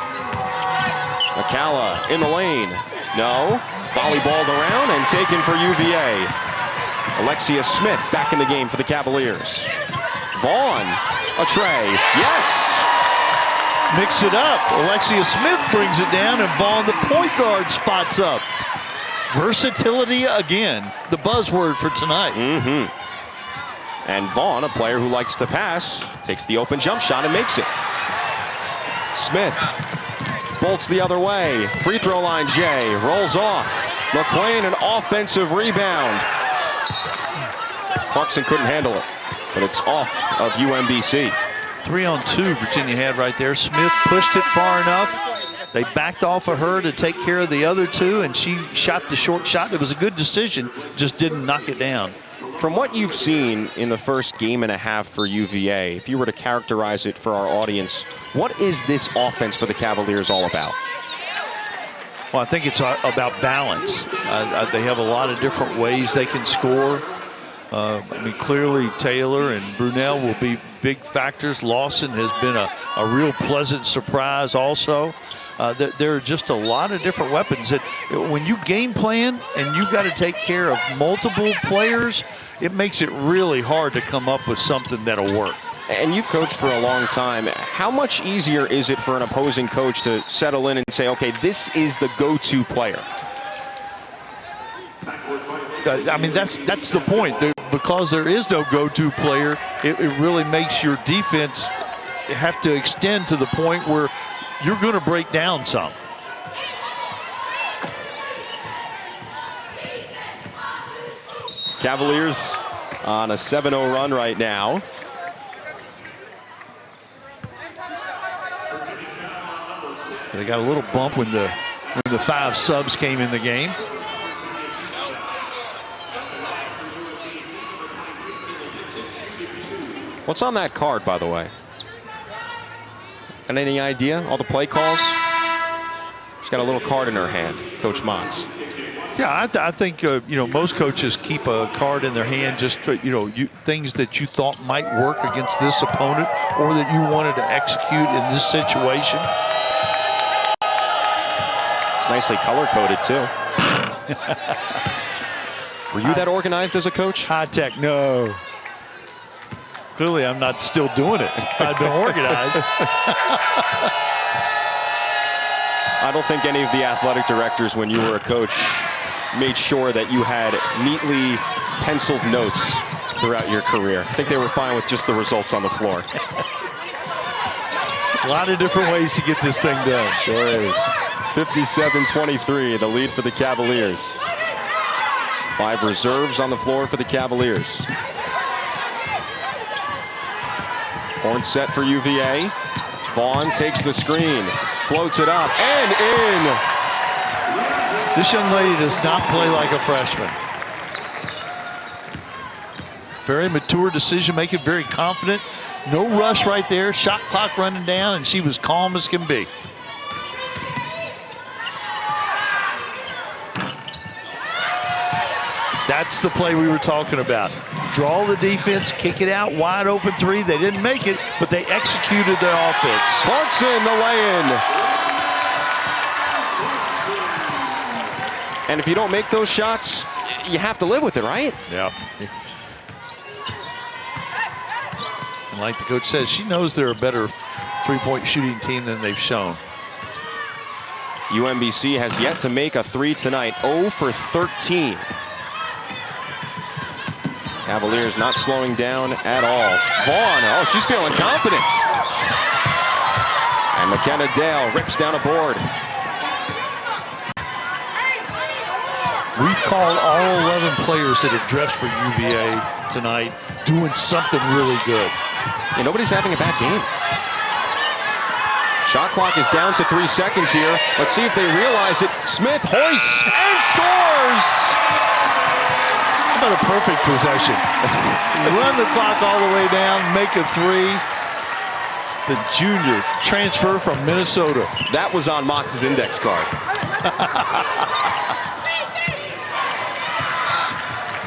McCalla in the lane. No. Volleyballed around and taken for UVA. Alexia Smith back in the game for the Cavaliers. Vaughn, a tray. Yes! Mix it up. Alexia Smith brings it down, and Vaughn, the point guard, spots up. Versatility again, the buzzword for tonight. And Vaughn, a player who likes to pass, takes the open jump shot and makes it. Smith bolts the other way. Free throw line, Jay rolls off. McLean, an offensive rebound. Clarkson couldn't handle it, but it's off of UMBC. 3-on-2 Virginia had right there. Smith pushed it far enough. They backed off of her to take care of the other two, and she shot the short shot. It was a good decision, just didn't knock it down. From what you've seen in the first game and a half for UVA, if you were to characterize it for our audience, what is this offense for the Cavaliers all about? Well, I think it's about balance. They have a lot of different ways they can score. I mean, clearly Taylor and Brunelle will be big factors. Lawson has been a real pleasant surprise also. There are just a lot of different weapons that when you game plan and you've got to take care of multiple players, it makes it really hard to come up with something that'll work. And you've coached for a long time. How much easier is it for an opposing coach to settle in and say, okay, this is the go-to player? I mean, that's the point. Because there is no go-to player, it really makes your defense have to extend to the point where you're going to break down some. Cavaliers on a 7-0 run right now. They got a little bump when the 5 subs came in the game. What's on that card, by the way? And any idea? All the play calls? She's got a little card in her hand, Coach Mox. Yeah, I think most coaches keep a card in their hand just for, things that you thought might work against this opponent or that you wanted to execute in this situation. It's nicely color-coded, too. Were you that organized as a coach? High tech, no. Clearly, I'm not still doing it if I'd been organized. I don't think any of the athletic directors, when you were a coach, made sure that you had neatly penciled notes throughout your career. I think they were fine with just the results on the floor. A lot of different ways to get this thing done. Sure is. 57-23, the lead for the Cavaliers. 5 reserves on the floor for the Cavaliers. Horn set for UVA. Vaughn takes the screen, floats it up, and in. This young lady does not play like a freshman. Very mature decision making, very confident. No rush right there. Shot clock running down, and she was calm as can be. That's the play we were talking about. Draw the defense, kick it out, wide open 3. They didn't make it, but they executed their offense. Clarkson, the lay-in. And if you don't make those shots, you have to live with it, right? Yeah. And like the coach says, she knows they're a better three-point shooting team than they've shown. UMBC has yet to make a 3 tonight, 0 for 13. Cavaliers not slowing down at all. Vaughn, oh, she's feeling confident. And McKenna Dale rips down a board. We've called all 11 players that have dressed for UVA tonight doing something really good. Yeah, nobody's having a bad game. Shot clock is down to 3 seconds here. Let's see if they realize it. Smith hoists and scores! How about a perfect possession? Run the clock all the way down, make a three. The junior transfer from Minnesota. That was on Mox's index card.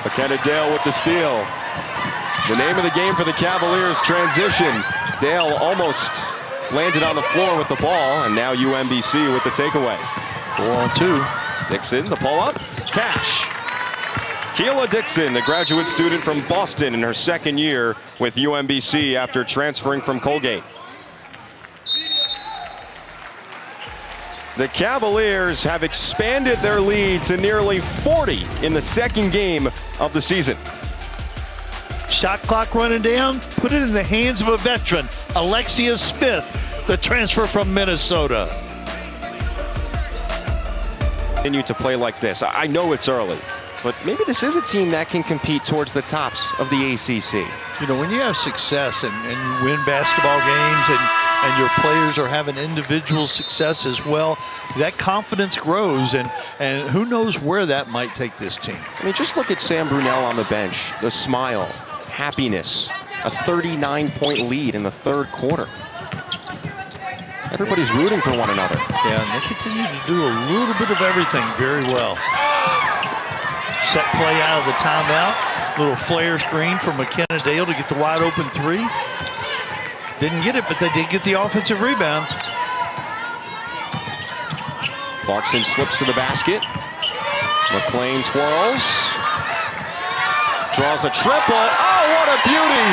McKenna Dale with the steal. The name of the game for the Cavaliers, transition. Dale almost landed on the floor with the ball, and now UMBC with the takeaway. 4-on-2. Dixon, the pull-up, catch. Keila Dixon, the graduate student from Boston in her second year with UMBC after transferring from Colgate. The Cavaliers have expanded their lead to nearly 40 in the second game of the season. Shot clock running down, put it in the hands of a veteran, Alexia Smith, the transfer from Minnesota. Continue to play like this. I know it's early, but maybe this is a team that can compete towards the tops of the ACC. You know, when you have success and you win basketball games and your players are having individual success as well, that confidence grows, and who knows where that might take this team. I mean, just look at Sam Brunelle on the bench, the smile, happiness, a 39-point lead in the third quarter. Everybody's rooting for one another. Yeah, and they continue to do a little bit of everything very well. Set play out of the timeout. Little flare screen from McKenna Dale to get the wide open three. Didn't get it, but they did get the offensive rebound. Clarkson slips to the basket. McLean twirls. Draws a triple. Oh, what a beauty!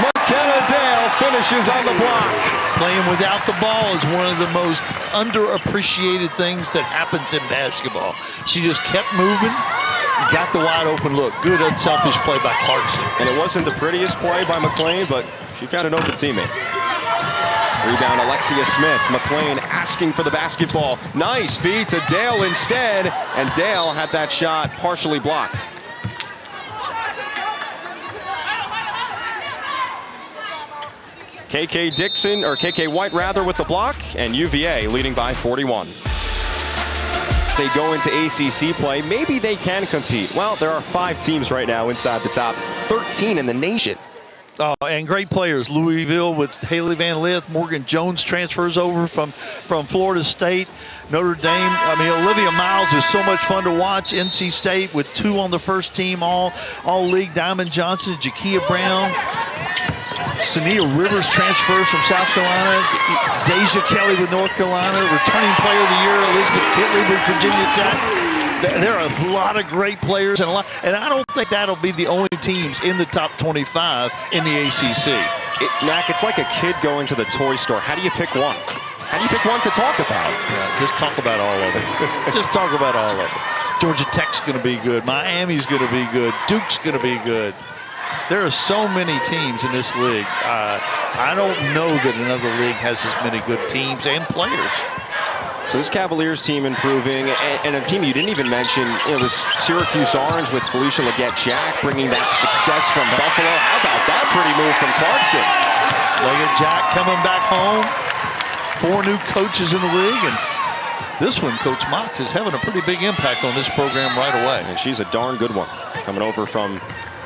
McKenna Dale finishes on the block. Playing without the ball is one of the most underappreciated things that happens in basketball. She just kept moving, got the wide open look. Good unselfish play by Clarkson. And it wasn't the prettiest play by McLean, but she found an open teammate. Rebound, Alexia Smith. McLean asking for the basketball. Nice feed to Dale instead, and Dale had that shot partially blocked. KK White rather with the block, and UVA leading by 41. They go into ACC play, maybe they can compete. Well, there are 5 teams right now inside the top 13 in the nation. Oh, and great players. Louisville with Haley Van Lith. Morgan Jones transfers over from Florida State. Notre Dame. I mean, Olivia Miles is so much fun to watch. NC State with 2 on the first team all league. Diamond Johnson, Jakia Brown. Sania Rivers transfers from South Carolina. Deja Kelly with North Carolina. Returning player of the year, Elizabeth Kitley with Virginia Tech. There are a lot of great players and I don't think that'll be the only teams in the top 25 in the ACC. Mac, it's like a kid going to the toy store. How do you pick one? How do you pick one to talk about? Yeah, just talk about all of them. Just talk about all of them. Georgia Tech's going to be good. Miami's going to be good. Duke's going to be good. There are so many teams in this league. I don't know that another league has as many good teams and players. So this Cavaliers team improving, and a team you didn't even mention, you know, this Syracuse Orange with Felicia Leggett-Jack bringing that success from Buffalo. How about that pretty move from Clarkson? Leggett-Jack coming back home. 4 new coaches in the league, and this one, Coach Mox, is having a pretty big impact on this program right away. And she's a darn good one. Coming over from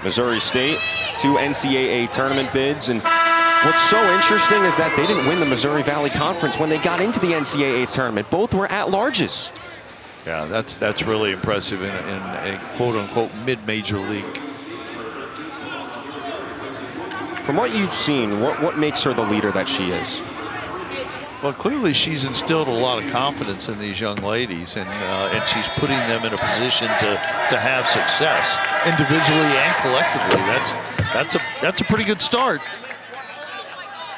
Missouri State, 2 NCAA tournament bids, and what's so interesting is that they didn't win the Missouri Valley Conference when they got into the NCAA tournament. Both were at-larges. Yeah, that's really impressive in a quote-unquote mid-major league. From what you've seen, what makes her the leader that she is? Well, clearly she's instilled a lot of confidence in these young ladies, and she's putting them in a position to have success individually and collectively. That's a pretty good start.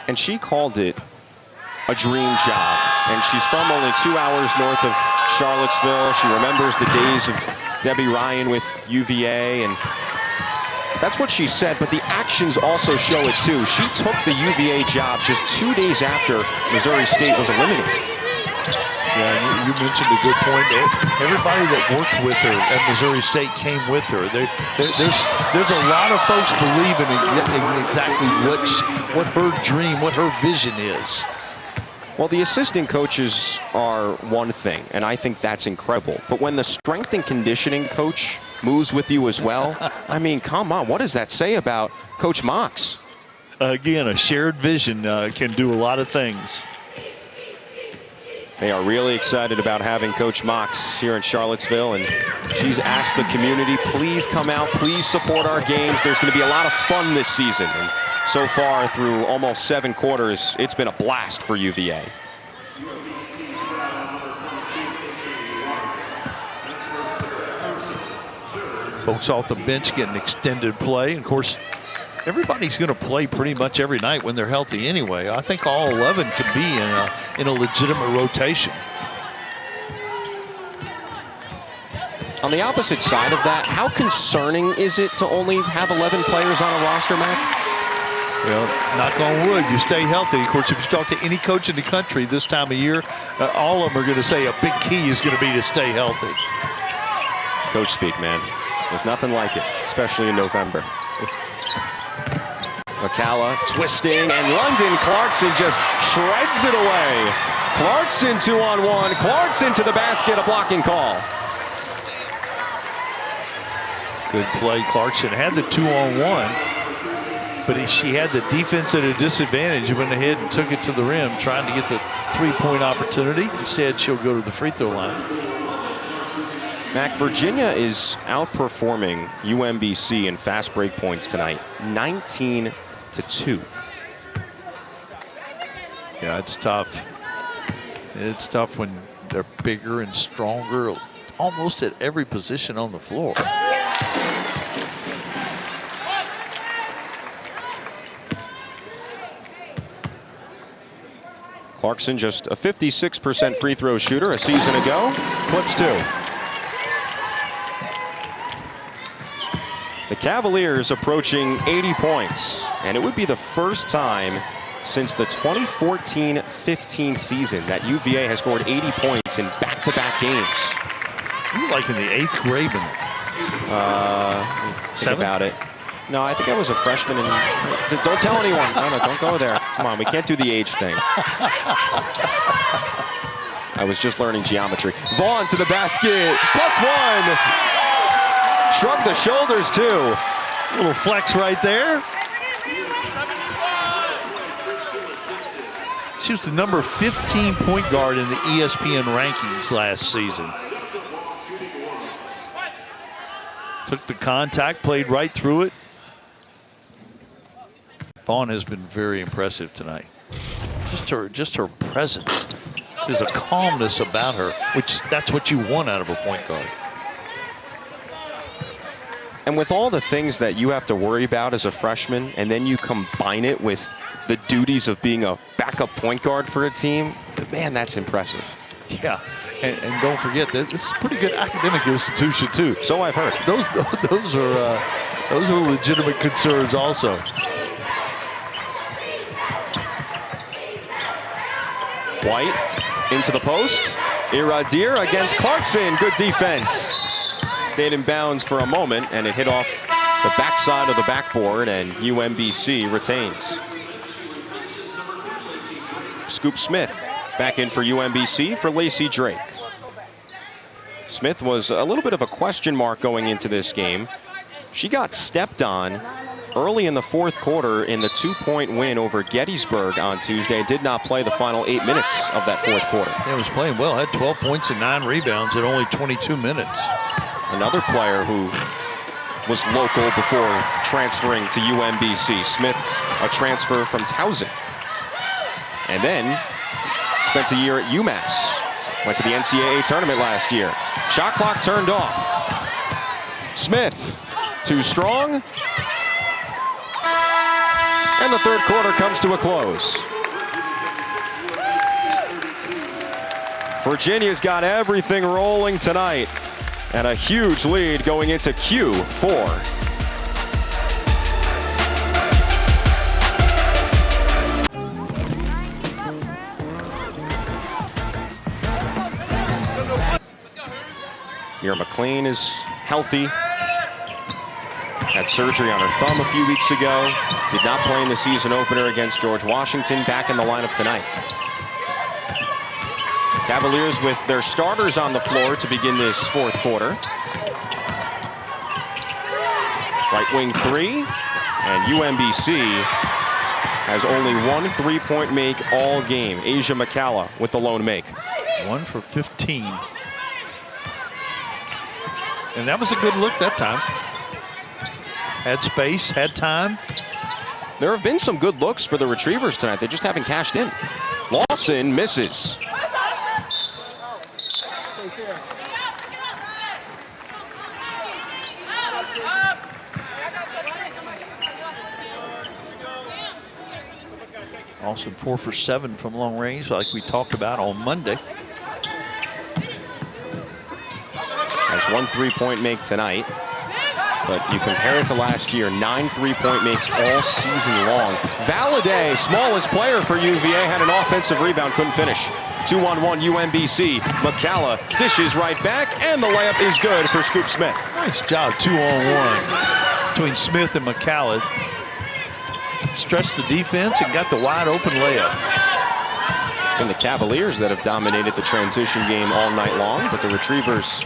And she called it a dream job. And she's from only 2 hours north of Charlottesville. She remembers the days of Debbie Ryan with UVA, and that's what she said, but the actions also show it too. She took the UVA job just 2 days after Missouri State was eliminated. Yeah, you mentioned a good point. Everybody that worked with her at Missouri State came with her. There's a lot of folks believing in exactly what her dream, what her vision is. Well, the assistant coaches are one thing, and I think that's incredible. But when the strength and conditioning coach moves with you as well, I mean, come on, what does that say about Coach Mox? Again, a shared vision can do a lot of things. They are really excited about having Coach Mox here in Charlottesville, and she's asked the community, please come out, please support our games. There's going to be a lot of fun this season. And so far, through almost 7 quarters, it's been a blast for UVA. Folks off the bench getting extended play. Of course, everybody's going to play pretty much every night when they're healthy anyway. I think all 11 can be in a legitimate rotation. On the opposite side of that, how concerning is it to only have 11 players on a roster, Mac? Well, knock on wood, you stay healthy. Of course, if you talk to any coach in the country this time of year, all of them are going to say a big key is going to be to stay healthy. Coach speak, man. There's nothing like it, especially in November. McCalla twisting, and London Clarkson just shreds it away. Clarkson 2-on-1. Clarkson to the basket, a blocking call. Good play. Clarkson had the 2-on-1, but she had the defense at a disadvantage. He went ahead and took it to the rim, trying to get the 3-point opportunity. Instead, she'll go to the free throw line. Mac, Virginia is outperforming UMBC in fast break points tonight, 19-2. Yeah, it's tough. It's tough when they're bigger and stronger, almost at every position on the floor. Clarkson, just a 56% free throw shooter a season ago. Clips 2. The Cavaliers approaching 80 points, and it would be the first time since the 2014-15 season that UVA has scored 80 points in back-to-back games. You were like in the 8th grade. Think about it. No, I think I was a freshman. Don't tell anyone. No, don't go there. Come on, we can't do the age thing. I was just learning geometry. Vaughn to the basket. +1. Shrug the shoulders, too. Little flex right there. She was the number 15 point guard in the ESPN rankings last season. Took the contact, played right through it. Vaughn has been very impressive tonight. Just her presence. There's a calmness about her, which that's what you want out of a point guard. And with all the things that you have to worry about as a freshman, and then you combine it with the duties of being a backup point guard for a team, man, that's impressive. Yeah, and don't forget that this is a pretty good academic institution too. So I've heard. Those are legitimate concerns also. White into the post. Iradir against Clarkson. Good defense. Stayed in bounds for a moment, and it hit off the backside of the backboard, and UMBC retains. Scoop Smith back in for UMBC for Lacey Drake. Smith was a little bit of a question mark going into this game. She got stepped on early in the 4th quarter in the 2-point win over Gettysburg on Tuesday. Did not play the final 8 minutes of that 4th quarter. Yeah, was playing well. Had 12 points and 9 rebounds in only 22 minutes. Another player who was local before transferring to UMBC. Smith, a transfer from Towson. And then spent a year at UMass. Went to the NCAA tournament last year. Shot clock turned off. Smith, too strong. And the 3rd quarter comes to a close. Virginia's got everything rolling tonight. And a huge lead going into Q4. Mir McLean is healthy. Had surgery on her thumb a few weeks ago. Did not play in the season opener against George Washington. Back in the lineup tonight. Cavaliers with their starters on the floor to begin this fourth quarter. Right wing three. And UMBC has only one three-point make all game. Asia McCalla with the lone make. 1 for 15. And that was a good look that time. Had space, had time. There have been some good looks for the Retrievers tonight. They just haven't cashed in. Lawson misses. Lawson 4 for 7 from long range, like we talked about on Monday. Has one three-point make tonight. But you compare it to last year, 9 three-point makes all season long. Valladay, smallest player for UVA, had an offensive rebound, couldn't finish. 2-on-1 UMBC. McCalla dishes right back, and the layup is good for Scoop Smith. Nice job, 2-on-1 between Smith and McCalla. Stretched the defense and got the wide open layup. It's been the Cavaliers that have dominated the transition game all night long, but the Retrievers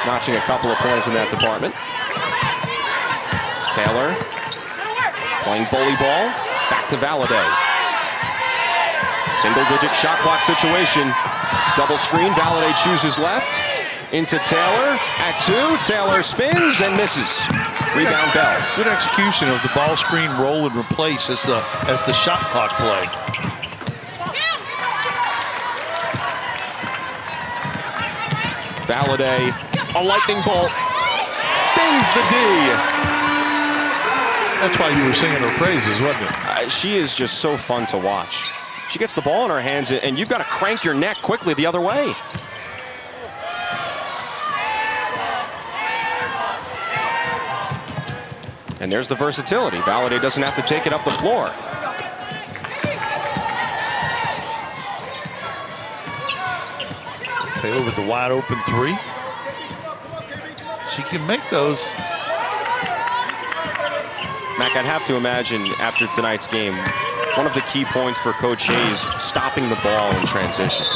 notching a couple of points in that department. Taylor playing bully ball, back to Valladay. Single-digit shot clock situation. Double screen, Valladay chooses left. Into Taylor at 2. Taylor spins and misses. Rebound Bell. Good execution of the ball screen roll and replace as the shot clock play. Valladay, a lightning bolt, stings the D. That's why you were singing her praises, wasn't it? She is just so fun to watch. She gets the ball in her hands, and you've got to crank your neck quickly the other way. And there's the versatility. Valladay doesn't have to take it up the floor. Taylor with the wide open 3. She can make those. Mac, I'd have to imagine after tonight's game, one of the key points for Coach Hayes, stopping the ball in transition.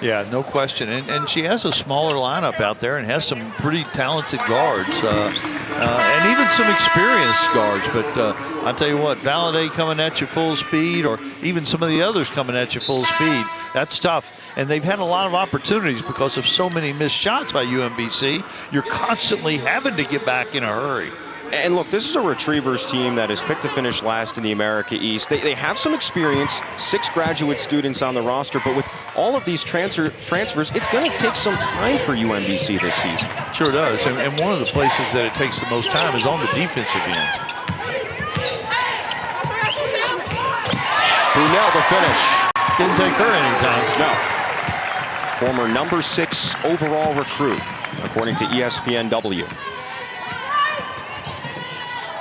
Yeah, no question. And she has a smaller lineup out there and has some pretty talented guards and even some experienced guards. But I'll tell you what, Valladay coming at you full speed, or even some of the others coming at you full speed, that's tough. And they've had a lot of opportunities because of so many missed shots by UMBC. You're constantly having to get back in a hurry. And look, this is a Retrievers team that is picked to finish last in the America East. They have some experience, 6 graduate students on the roster, but with all of these transfers, it's going to take some time for UMBC this season. Sure does. And one of the places that it takes the most time is on the defensive end. Brunelle the finish. Didn't take her any time. No. Former number 6 overall recruit, according to ESPNW.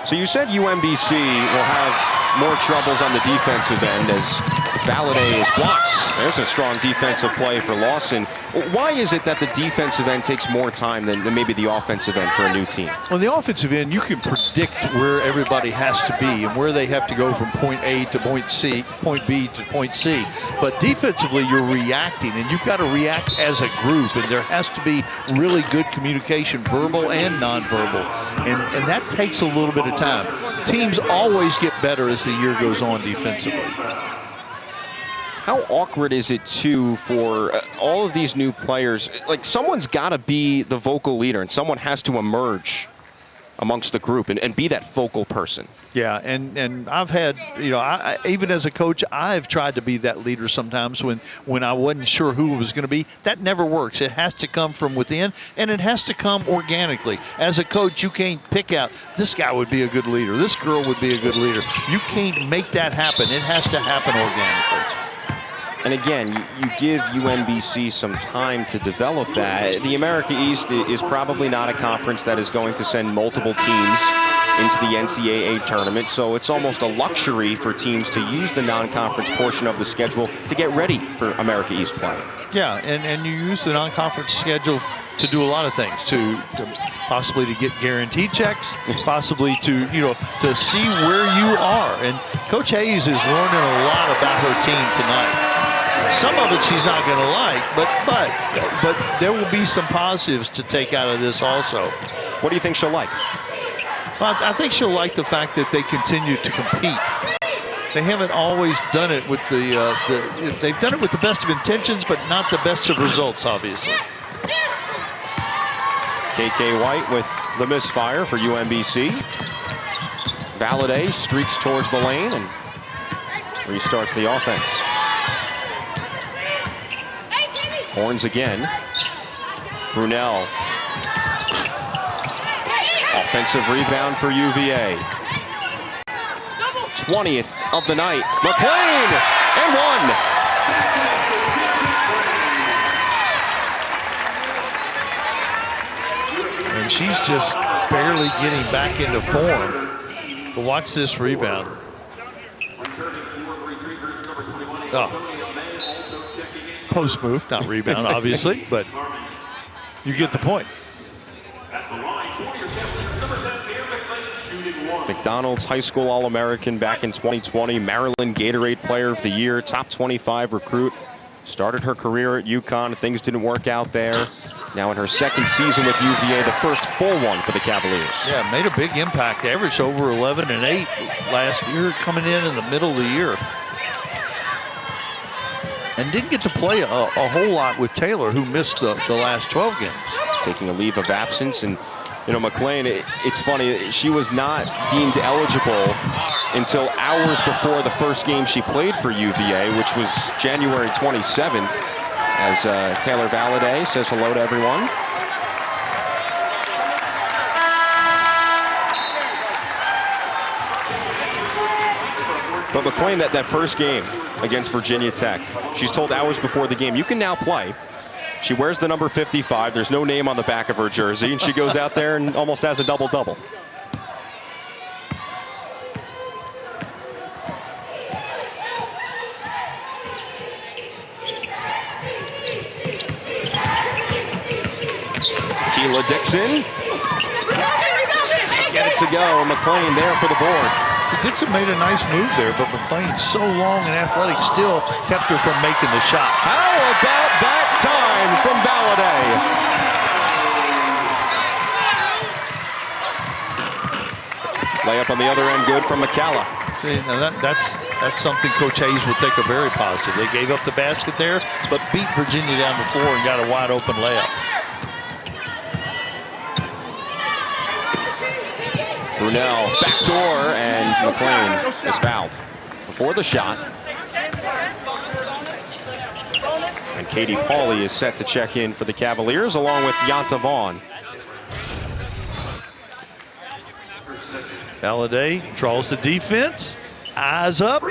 So you said UMBC will have more troubles on the defensive end as Valladay is blocked. There's a strong defensive play for Lawson. Why is it that the defensive end takes more time than maybe the offensive end for a new team? On the offensive end, you can predict where everybody has to be and where they have to go from point A to point C, point B to point C. But defensively, you're reacting, and you've got to react as a group, and there has to be really good communication, verbal and nonverbal, and that takes a little bit of time. Teams always get better as the year goes on defensively. How awkward is it, too, for all of these new players? Like, someone's got to be the vocal leader, and someone has to emerge amongst the group and be that focal person. Yeah, and I've had, I even as a coach, I've tried to be that leader sometimes when I wasn't sure who it was going to be. That never works. It has to come from within, and it has to come organically. As a coach, you can't pick out, this guy would be a good leader, this girl would be a good leader. You can't make that happen. It has to happen organically. And again, you give UMBC some time to develop that. The America East is probably not a conference that is going to send multiple teams into the NCAA tournament, so it's almost a luxury for teams to use the non-conference portion of the schedule to get ready for America East play. Yeah, and you use the non-conference schedule to do a lot of things, to possibly to get guaranteed checks, possibly to to see where you are. And Coach Hayes is learning a lot about her team tonight. Some of it she's not going to like, but there will be some positives to take out of this also. What do you think she'll like? Well, I think she'll like the fact that they continue to compete. They haven't always done it with they've done it with the best of intentions, but not the best of results, obviously. KK White with the misfire for UMBC. Valladay streaks towards the lane and restarts the offense. Horns again. Brunelle. Offensive rebound for UVA. 20th of the night. McLean and one. And she's just barely getting back into form. But watch this rebound. Oh. Post move, not rebound, obviously, but you get the point. McDonald's High School All-American back in 2020. Maryland Gatorade Player of the Year, top 25 recruit. Started her career at UConn. Things didn't work out there. Now in her second season with UVA, the first full one for the Cavaliers. Yeah, made a big impact. Averaged over 11 and 8 last year, coming in the middle of the year. And didn't get to play a whole lot with Taylor, who missed the last 12 games. Taking a leave of absence. And, McLean, it's funny, she was not deemed eligible until hours before the first game she played for UVA, which was January 27th, as Taylor Valladay says hello to everyone. But McLean, that first game against Virginia Tech, she's told hours before the game, you can now play. She wears the number 55. There's no name on the back of her jersey, and she goes out there and almost has a double-double. Keila Dixon. Can't get it to go. McLean there for the board. Dixon made a nice move there, but McLean, so long and athletic, still kept her from making the shot. How about that time from Valladay? Layup on the other end, good from McCalla. See, now that's something Coach Hayes will take a very positive. They gave up the basket there, but beat Virginia down the floor and got a wide open layup. Brunelle, backdoor, and McLean is fouled before the shot. And Katie Pauley is set to check in for the Cavaliers, along with Yanta Vaughn. Valladay draws the defense, eyes up,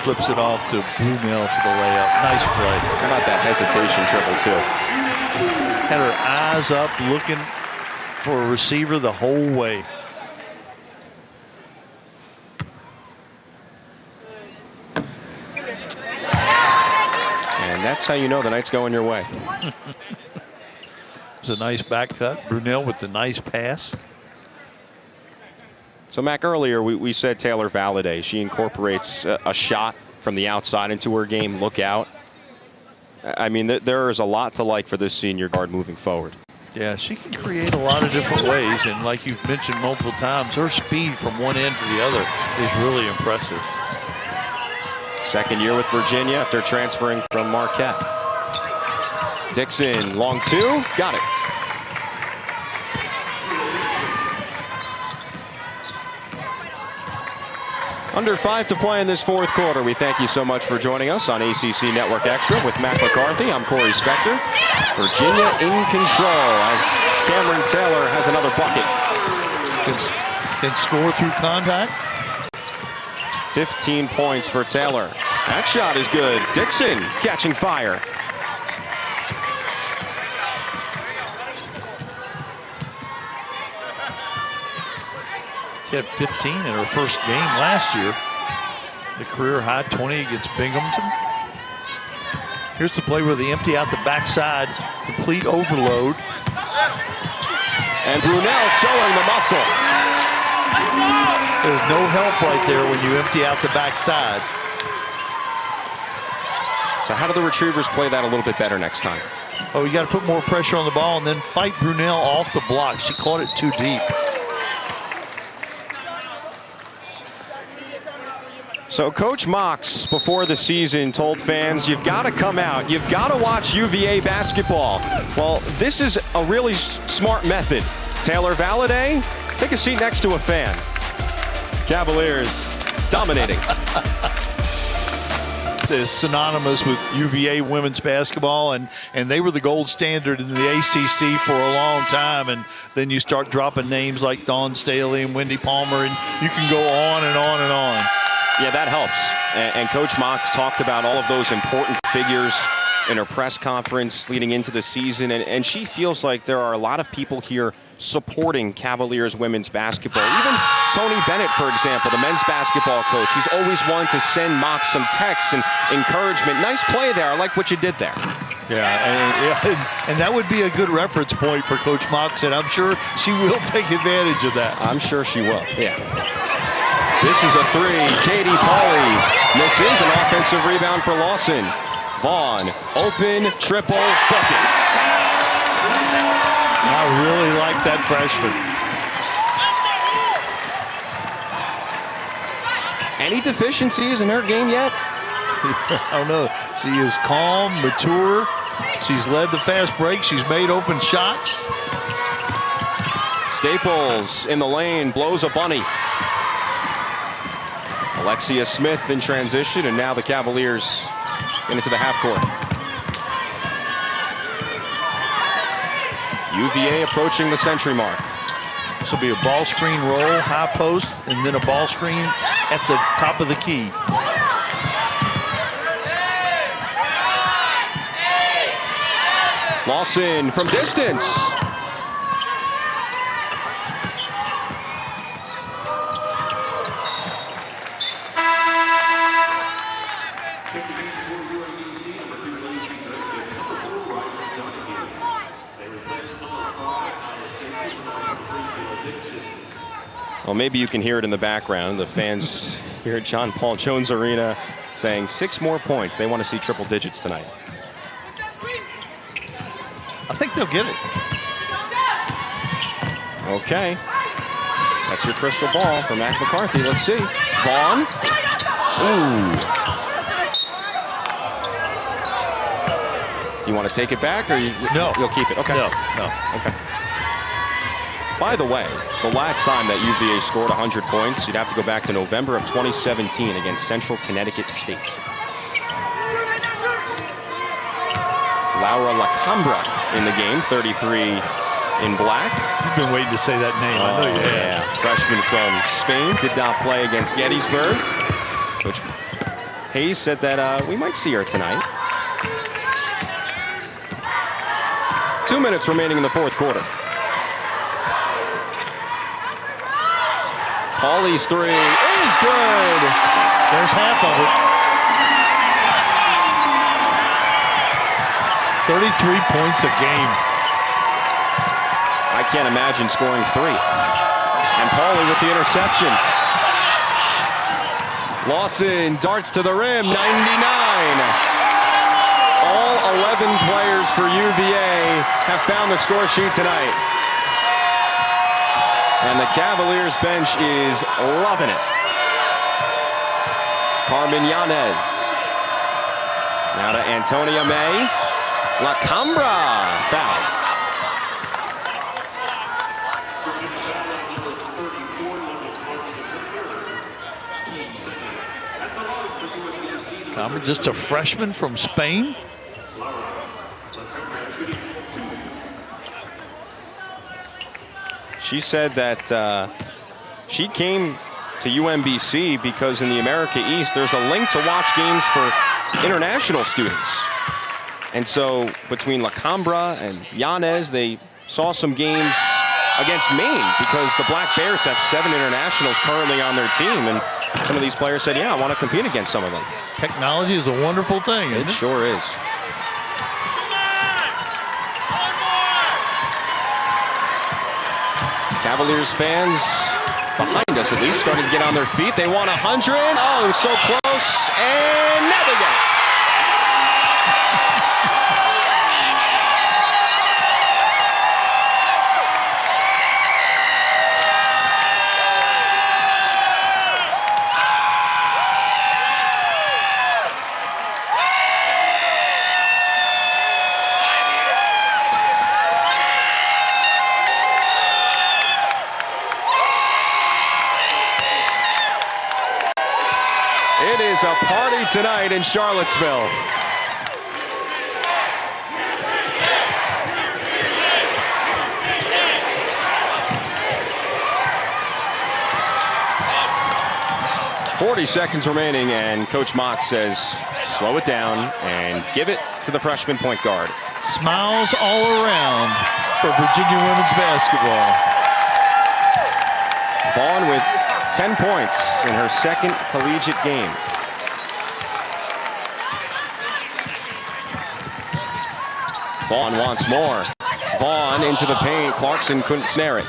flips it off to Brunelle for the layup. Nice play. How about that hesitation triple, too? Had her eyes up, looking for a receiver the whole way. And that's how you know the night's going your way. It's a nice back cut. Brunelle with the nice pass. So, Mac, earlier we said Taylor Valladay. She incorporates a shot from the outside into her game. Look out. I mean, there is a lot to like for this senior guard moving forward. Yeah, she can create a lot of different ways, and like you've mentioned multiple times, her speed from one end to the other is really impressive. Second year with Virginia after transferring from Marquette. Dixon, long two, got it. Under 5 to play in this fourth quarter. We thank you so much for joining us on ACC Network Extra with Matt McCarthy. I'm Corey Spector. Virginia in control as Camryn Taylor has another bucket. Can score through contact. 15 points for Taylor. That shot is good. Dixon catching fire. She had 15 in her first game last year. The career high 20 against Binghamton. Here's the play where they empty out the backside, complete overload. And Brunelle showing the muscle. There's no help right there when you empty out the backside. So how do the retrievers play that a little bit better next time? Oh, you got to put more pressure on the ball and then fight Brunelle off the block. She caught it too deep. So Coach Mox, before the season, told fans, you've got to come out. You've got to watch UVA basketball. Well, this is a really smart method. Taylor Valladay, take a seat next to a fan. Cavaliers dominating. It's synonymous with UVA women's basketball, and they were the gold standard in the ACC for a long time. And then you start dropping names like Dawn Staley and Wendy Palmer, and you can go on and on and on. Yeah, that helps. And Coach Mox talked about all of those important figures in her press conference leading into the season. And she feels like there are a lot of people here supporting Cavaliers women's basketball. Even Tony Bennett, for example, the men's basketball coach, he's always wanted to send Mox some texts and encouragement. Nice play there. I like what you did there. Yeah, and that would be a good reference point for Coach Mox, and I'm sure she will take advantage of that. I'm sure she will, yeah. This is a three. Katie Pauley misses an offensive rebound for Lawson. Vaughn, open, triple, bucket. I really like that freshman. Any deficiencies in her game yet? I don't know. She is calm, mature. She's led the fast break. She's made open shots. Staples in the lane, blows a bunny. Alexia Smith in transition, and now the Cavaliers get into the half court. UVA approaching the century mark. This will be a ball screen roll, high post, and then a ball screen at the top of the key. Lawson from distance. Well, maybe you can hear it in the background. The fans here at John Paul Jones Arena saying 6 more points. They want to see triple digits tonight. I think they'll get it. Okay. That's your crystal ball for Mac McCarthy. Let's see. Vaughn. Ooh. You want to take it back, or you'll keep it? Okay. No. Okay. By the way, the last time that UVA scored 100 points, you'd have to go back to November of 2017 against Central Connecticut State. Laura Lacambra in the game, 33 in black. You've been waiting to say that name. I know you have. Yeah. Freshman from Spain, did not play against Gettysburg. Coach Hayes said that we might see her tonight. 2 minutes remaining in the fourth quarter. Pauley's three is good. There's half of it. 33 points a game. I can't imagine scoring 3. And Pauley with the interception. Lawson darts to the rim, 99. All 11 players for UVA have found the score sheet tonight. And the Cavaliers bench is loving it. Carmen Yanez. Now to Antonia May. Lacambra foul. Camryn, just a freshman from Spain. She said that she came to UMBC because in the America East, there's a link to watch games for international students. And so between Lacambra and Yanez, they saw some games against Maine because the Black Bears have 7 internationals currently on their team. And some of these players said, yeah, I want to compete against some of them. Technology is a wonderful thing, isn't it? It sure is. Cavaliers fans behind us, at least, starting to get on their feet. They want 100. Oh, so close, and never get it. It is a party tonight in Charlottesville. .40 seconds remaining, and Coach Mock says, slow it down and give it to the freshman point guard. Smiles all around for Virginia women's basketball. Vaughn with 10 points in her second collegiate game. Vaughn wants more. Vaughn into the paint. Clarkson couldn't snare it.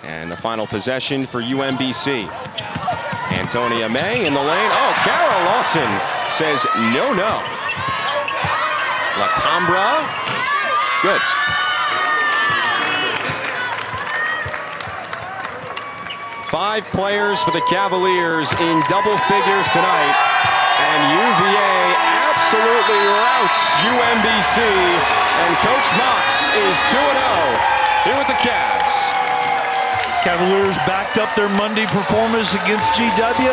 And the final possession for UMBC. Antonia May in the lane. Oh, Kara Lawson says no. La Cambra. Good. Five players for the Cavaliers in double figures tonight. And UVA absolutely routs UMBC. And Coach Mox is 2-0 here with the Cavs. Cavaliers backed up their Monday performance against GW.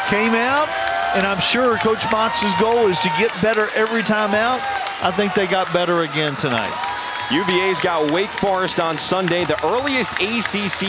Came out, and I'm sure Coach Mox's goal is to get better every time out. I think they got better again tonight. UVA's got Wake Forest on Sunday, the earliest ACC